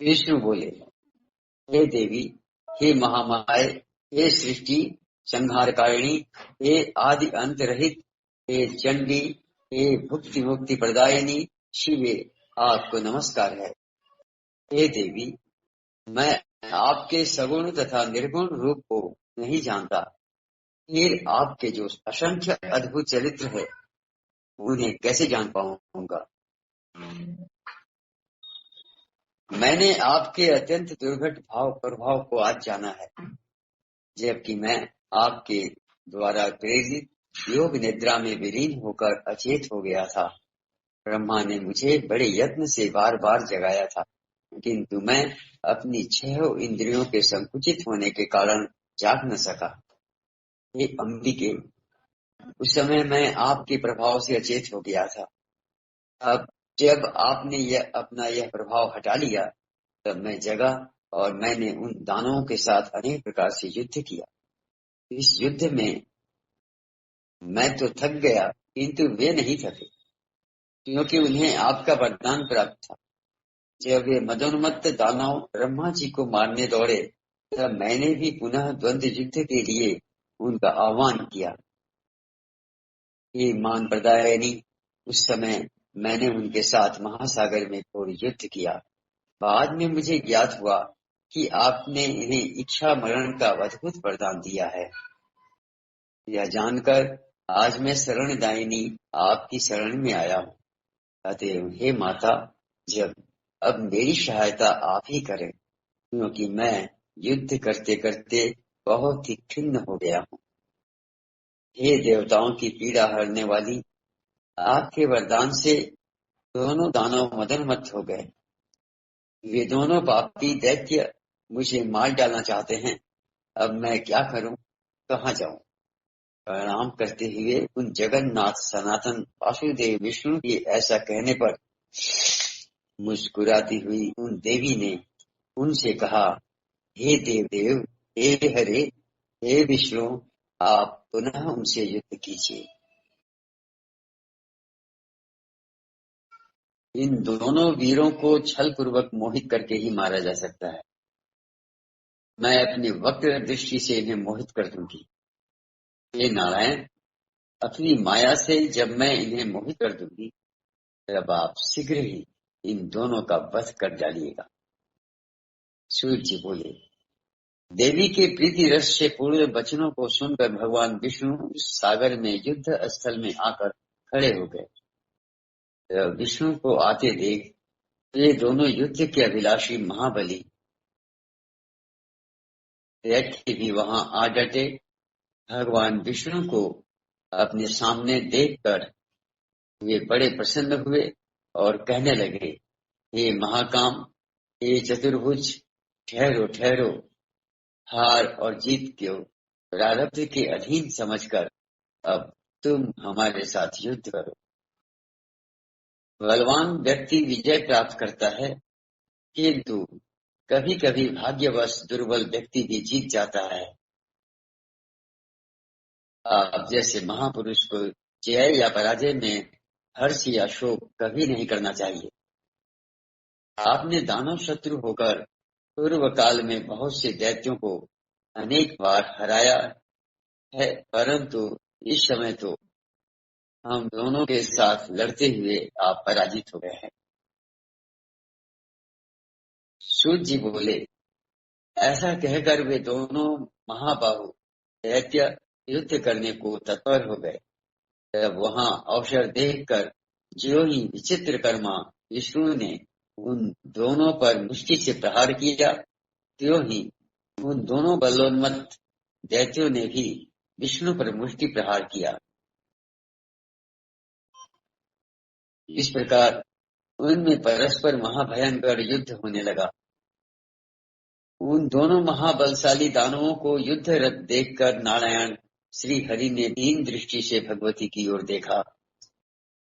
विष्णु बोले, हे देवी, हे महामाय, हे सृष्टि संहारकारिणी, हे आदि अंत रहित, हे चंडी, हे भुक्ति मुक्ति प्रदायिनी शिवे, आपको नमस्कार है। हे देवी, मैं आपके सगुण तथा निर्गुण रूप को नहीं जानता, फिर आपके जो असंख्य अद्भुत चरित्र है उन्हें कैसे जान पाऊंगा? मैंने आपके अत्यंत दुर्घट भाव प्रभाव को आज जाना है, जबकि मैं आपके द्वारा प्रेरित योग निद्रा में विलीन होकर अचेत हो गया था। ब्रह्मा ने मुझे बड़े यत्न से बार बार जगाया था, किंतु मैं अपनी 6 इंद्रियों के संकुचित होने के कारण जाग न सका। हे अंबिके, उस समय मैं आपके प्रभाव से अचेत हो गया था। अब जब आपने अपना यह प्रभाव हटा लिया तब मैं जगा और मैंने उन दानवों के साथ अनेक प्रकार से युद्ध किया। इस युद्ध में मैं तो थक गया, किंतु वे नहीं थके, क्योंकि उन्हें आपका वरदान प्राप्त था। जब वे मदोन्मत्त दानव ब्रह्मा जी को मारने दौड़े तब मैंने भी पुनः द्वंद्व युद्ध के लिए उनका आह्वान किया। ये मान प्रदायिनी, उस समय मैंने उनके साथ महासागर में घोर युद्ध किया। बाद में मुझे ज्ञात हुआ कि आपने इन्हें इच्छा मरण का अद्भुत वरदान दिया है। यह जानकर आज मैं शरणदायिनी आपकी शरण में आया हूँ। अतएव हे माता, जब अब मेरी सहायता आप ही करें, क्योंकि मैं युद्ध करते करते बहुत ही खिन्न हो गया हूँ। हे देवताओं की पीड़ा हरने वाली, आपके वरदान से दोनों दानव मदोन्मत्त हो गए। वे दोनों पापी दैत्य मुझे मार डालना चाहते हैं। अब मैं क्या करूं, कहाँ जाऊं? प्रणाम करते हुए उन जगन्नाथ सनातन वासुदेव विष्णु के ऐसा कहने पर मुस्कुराती हुई उन देवी ने उनसे कहा, हे देव देव, हे हरे, हे विष्णु, आप पुनः उनसे युद्ध कीजिए। इन दोनों वीरों को छल पूर्वक मोहित करके ही मारा जा सकता है। मैं अपनी वक्र दृष्टि से इन्हें मोहित कर दूंगी। हे नारायण, अपनी माया से जब मैं इन्हें मोहित कर दूंगी, तब आप शीघ्र ही इन दोनों का वध कर डालिएगा। सूर्य जी बोले, देवी के प्रीति रस से पूर्ण वचनों को सुनकर भगवान विष्णु उस सागर में युद्ध स्थल में आकर खड़े हो गए। विष्णु को आते देख ये दोनों युद्ध के अभिलाषी महाबली दैत्य भी वहां आ डटे। भगवान विष्णु को अपने सामने देखकर वे बड़े प्रसन्न हुए और कहने लगे, हे महाकाम, हे चतुर्भुज, ठहरो ठहरो। हार और जीत को प्रारब्ध के अधीन समझकर अब तुम हमारे साथ युद्ध करो। बलवान व्यक्ति विजय प्राप्त करता है, किंतु कभी कभी भाग्यवश दुर्बल व्यक्ति भी जीत जाता है। आप जैसे महापुरुष को जय या पराजय में हर्ष या शोक कभी नहीं करना चाहिए। आपने दानव शत्रु होकर पूर्व काल में बहुत से दैत्यों को अनेक बार हराया है, परंतु इस समय तो हम दोनों के साथ लड़ते हुए आप पराजित हो गए हैं। सूर्य जी बोले, ऐसा कहकर वे दोनों महाबाहु दैत्य युद्ध करने को तत्पर हो गए। तब वहां अवसर देखकर ज्यों ही विचित्र कर्मा विष्णु ने उन दोनों पर मुष्टि से प्रहार किया, त्यों ही उन दोनों बलोन्मत्त दैत्यों ने भी विष्णु पर मुष्टि प्रहार किया। इस प्रकार उनमें परस्पर महाभयंकर युद्ध होने लगा। उन दोनों महाबलशाली दानवों को युद्धरत देखकर नारायण श्री हरि ने दीन दृष्टि से भगवती की ओर देखा।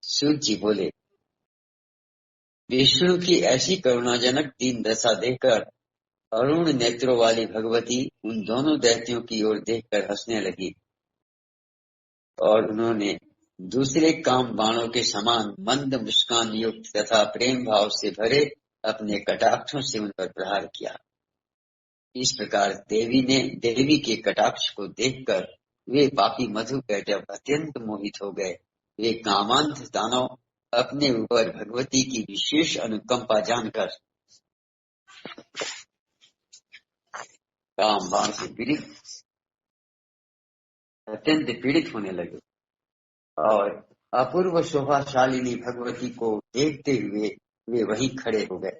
सूर्य जी बोले, विष्णु की ऐसी करुणाजनक दीन दशा देखकर अरुण नेत्रों वाली भगवती उन दोनों दैत्यों की ओर देखकर हंसने लगी और उन्होंने दूसरे काम बाणों के समान मंद मुस्कान युक्त तथा प्रेम भाव से भरे अपने कटाक्षों से उन पर प्रहार किया। इस प्रकार देवी के कटाक्ष को देखकर वे पापी मधु कैटव अत्यंत मोहित हो गए। वे कामांध दानव अपने ऊपर भगवती की विशेष अनुकंपा जानकर काम बाण से अत्यंत पीड़ित होने लगे और अपूर्व शोभाशालिनी भगवती को देखते हुए वे वहीं खड़े हो गए।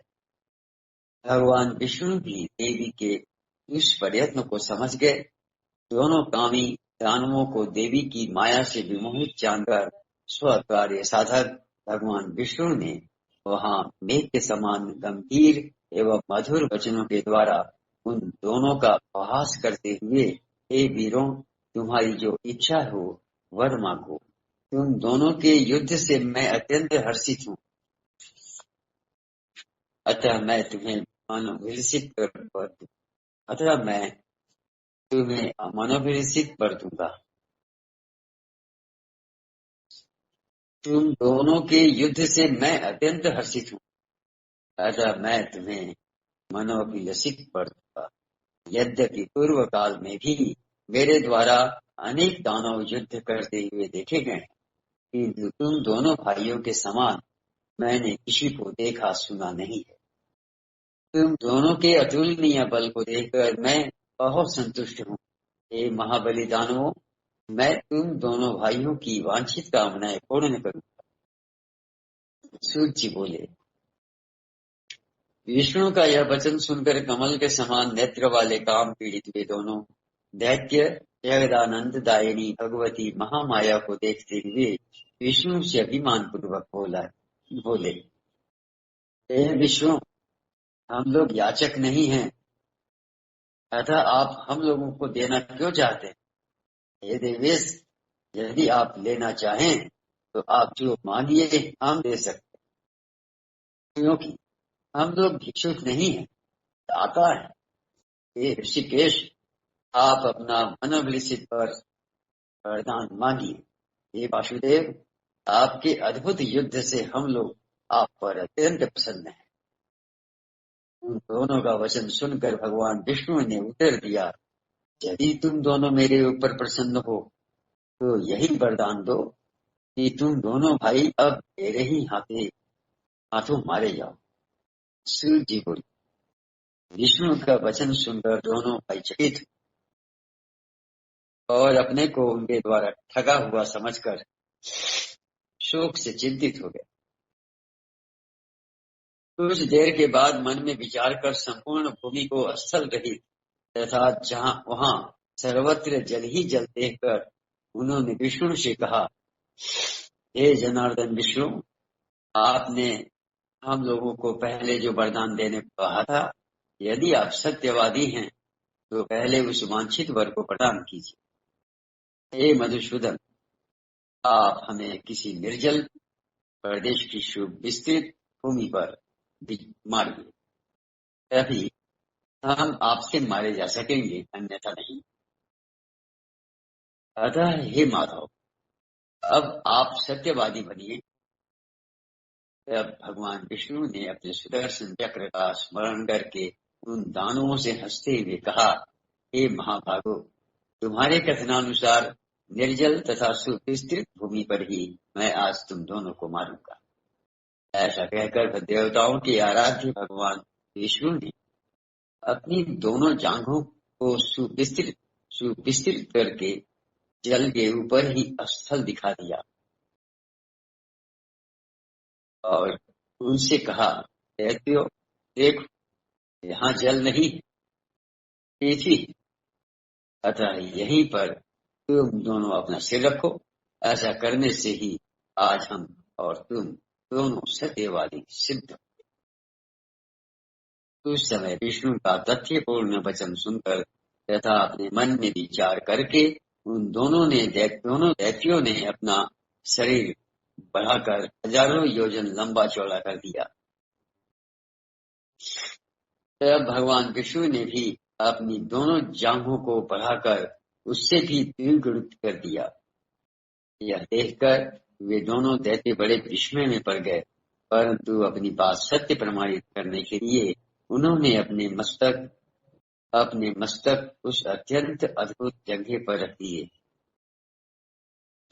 भगवान विष्णु भी देवी के उस प्रयत्न को समझ गए। दोनों कामी दानवों को देवी की माया से विमोहित जानकर स्वकार्य साधक भगवान विष्णु ने वहां मेघ के समान गंभीर एवं मधुर वचनों के द्वारा उन दोनों का उपहास करते हुए, हे वीरों, तुम्हारी जो इच्छा हो वर मांगो। तुम दोनों के युद्ध से मैं अत्यंत हर्षित हूँ, अतः मैं तुम्हें मनोभिलषित कर दूंगा। तुम दोनों के युद्ध से मैं अत्यंत हर्षित हूँ, अतः मैं तुम्हें मनोभिलषित कर दूंगा। यद्यपि पूर्व काल में भी मेरे द्वारा अनेक दानव युद्ध करते हुए देखे गए, किंतु तुम दोनों भाइयों के समान मैंने किसी को देखा सुना नहीं है। तुम दोनों के अतुलनीय बल को देखकर मैं बहुत संतुष्ट हूँ। हे महाबली दानवों, मैं तुम दोनों भाइयों की वांछित कामनाएं पूर्ण करूंगा। सूर्य जी बोले, विष्णु का यह वचन सुनकर कमल के समान नेत्र वाले काम पीड़ित वे दोनों दैत्य जगदानंद दायिनी भगवती महामाया को देखते हुए विष्णु से अभिमान पूर्वक बोले, हे विष्णु, हम लोग याचक नहीं हैं, अतः आप हम लोगों को देना क्यों चाहते हैं? हे देवेश, यदि आप लेना चाहें तो आप जो मांगिए हम दे सकते, क्योंकि हम लोग भिक्षुक नहीं है, दाता है। हे ऋषिकेश, आप अपना मनोभिलषित पर वरदान मांगिए। हे वासुदेव, आपके अद्भुत युद्ध से हम लोग आप पर अत्यंत प्रसन्न हैं। उन दोनों का वचन सुनकर भगवान विष्णु ने उत्तर दिया, यदि तुम दोनों मेरे ऊपर प्रसन्न हो तो यही वरदान दो कि तुम दोनों भाई अब मेरे ही हाथों मारे जाओ। शिव जी बोले। विष्णु का वचन सुनकर दोनों भाई चकित और अपने को उनके द्वारा ठगा हुआ समझकर शोक से चिंतित हो गए। कुछ देर के बाद मन में विचार कर संपूर्ण भूमि को स्थल रहित तथा जहां वहां सर्वत्र जल ही जल देखकर उन्होंने विष्णु से कहा, हे जनार्दन विष्णु, आपने हम लोगों को पहले जो वरदान देने को कहा था, यदि आप सत्यवादी हैं तो पहले उस वांछित वर को प्रदान कीजिए। हे मधुसूदन, आप हमें किसी निर्जल प्रदेश की शुभ विस्तृत भूमि पर मारिए, तभी हम आपसे मारे जा सकेंगे, अन्यथा नहीं। अतः हे माधव, अब आप सत्यवादी बनिए। तब भगवान विष्णु ने अपने सुदर्शन चक्र का स्मरण करके उन दानवों से हंसते हुए कहा, हे महाभागो, तुम्हारे कथनानुसार निर्जल तथा सुविस्तृत भूमि पर ही मैं आज तुम दोनों को मारूंगा। ऐसा कहकर देवताओं के आराध्य भगवान विष्णु ने अपनी दोनों जांघों को सुविस्तृत करके जल के ऊपर ही स्थल दिखा दिया और उनसे कहा, दैत्यो, देखो, यहाँ जल नहीं, पृथ्वी, अतः यहीं पर तुम दोनों अपना सिर रखो। ऐसा करने से ही आज हम और तुम दोनों सत्यवादी सिद्ध। उस समय विष्णु का तथ्यपूर्ण वचन सुनकर तथा अपने मन में विचार करके उन दोनों दैत्यों ने अपना शरीर बढ़ाकर हजारों योजन लंबा चौड़ा कर दिया। तब भगवान विष्णु ने भी अपनी दोनों जांघों को बढ़ाकर उससे भी द्विगुणित कर दिया। यह देखकर वे दोनों दैत्य बड़े विस्मय में पड़ गए, परंतु अपनी बात सत्य प्रमाणित करने के लिए उन्होंने अपने मस्तक उस अत्यंत अद्भुत जगह पर रख दिए।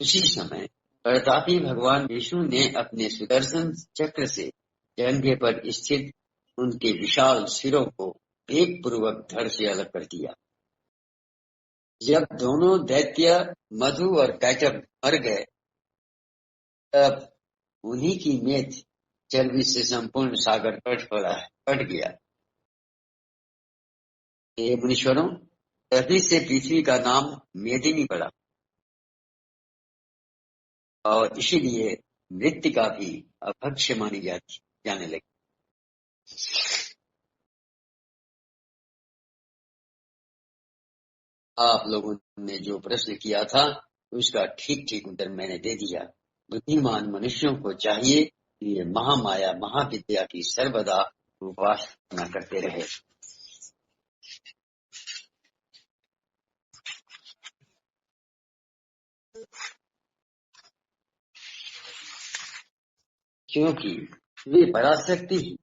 उसी समय प्रतापी भगवान विष्णु ने अपने सुदर्शन चक्र से जंघे पर स्थित उनके विशाल सिरों को एक पूर्वक धड़ से अलग कर दिया। जब दोनों दैत्य मधु और कैटभ मर गए, तब उन्हीं की मेद चर्बी से संपूर्ण सागर पट गया। हे मुनीश्वरों, तभी से पृथ्वी का नाम मेदिनी पड़ा और इसीलिए मृत्तिका भी अभक्ष्य मानी जाने लगी। आप लोगों ने जो प्रश्न किया था उसका ठीक ठीक उत्तर मैंने दे दिया। बुद्धिमान मनुष्यों को चाहिए कि ये महामाया महाविद्या की सर्वदा उपासना करते रहे। क्योंकि वे पराशक्ति ही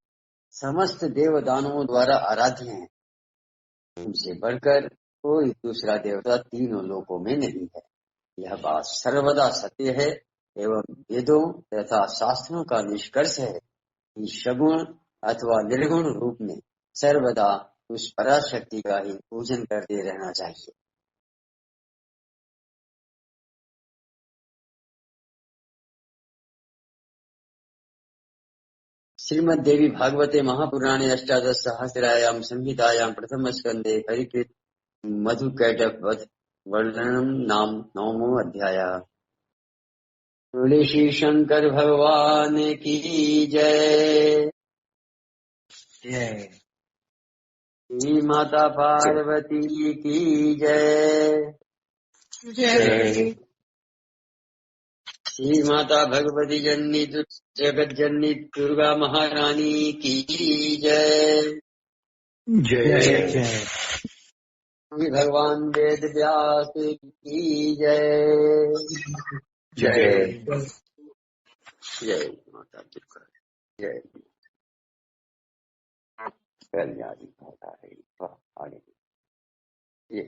समस्त देव दानवों द्वारा आराध्य हैं। उनसे बढ़कर कोई दूसरा देवता तीनों लोकों में नहीं है। यह बात सर्वदा सत्य है एवं वेदों तथा शास्त्रों का निष्कर्ष है कि सगुण अथवा निर्गुण रूप में सर्वदा उस पराशक्ति का ही पूजन करते रहना चाहिए। श्रीमद् देवी भागवते महापुराणे अष्टादश सहस्रायाम संहितायां प्रथम स्कंदे परिकृत मधु कैटभ वध वर्णनम नाम 9वां अध्याय। श्री शंकर भगवान की जय। जय। श्री माता पार्वती की जय। जय। श्री माता भगवती जननी जगत जननी दुर्गा महारानी की जय। जय। जय। श्री भगवान वेद व्यास की जय। जय। जय माता दुर्गा जय। कल्याणी भवतारिणी। आगे ये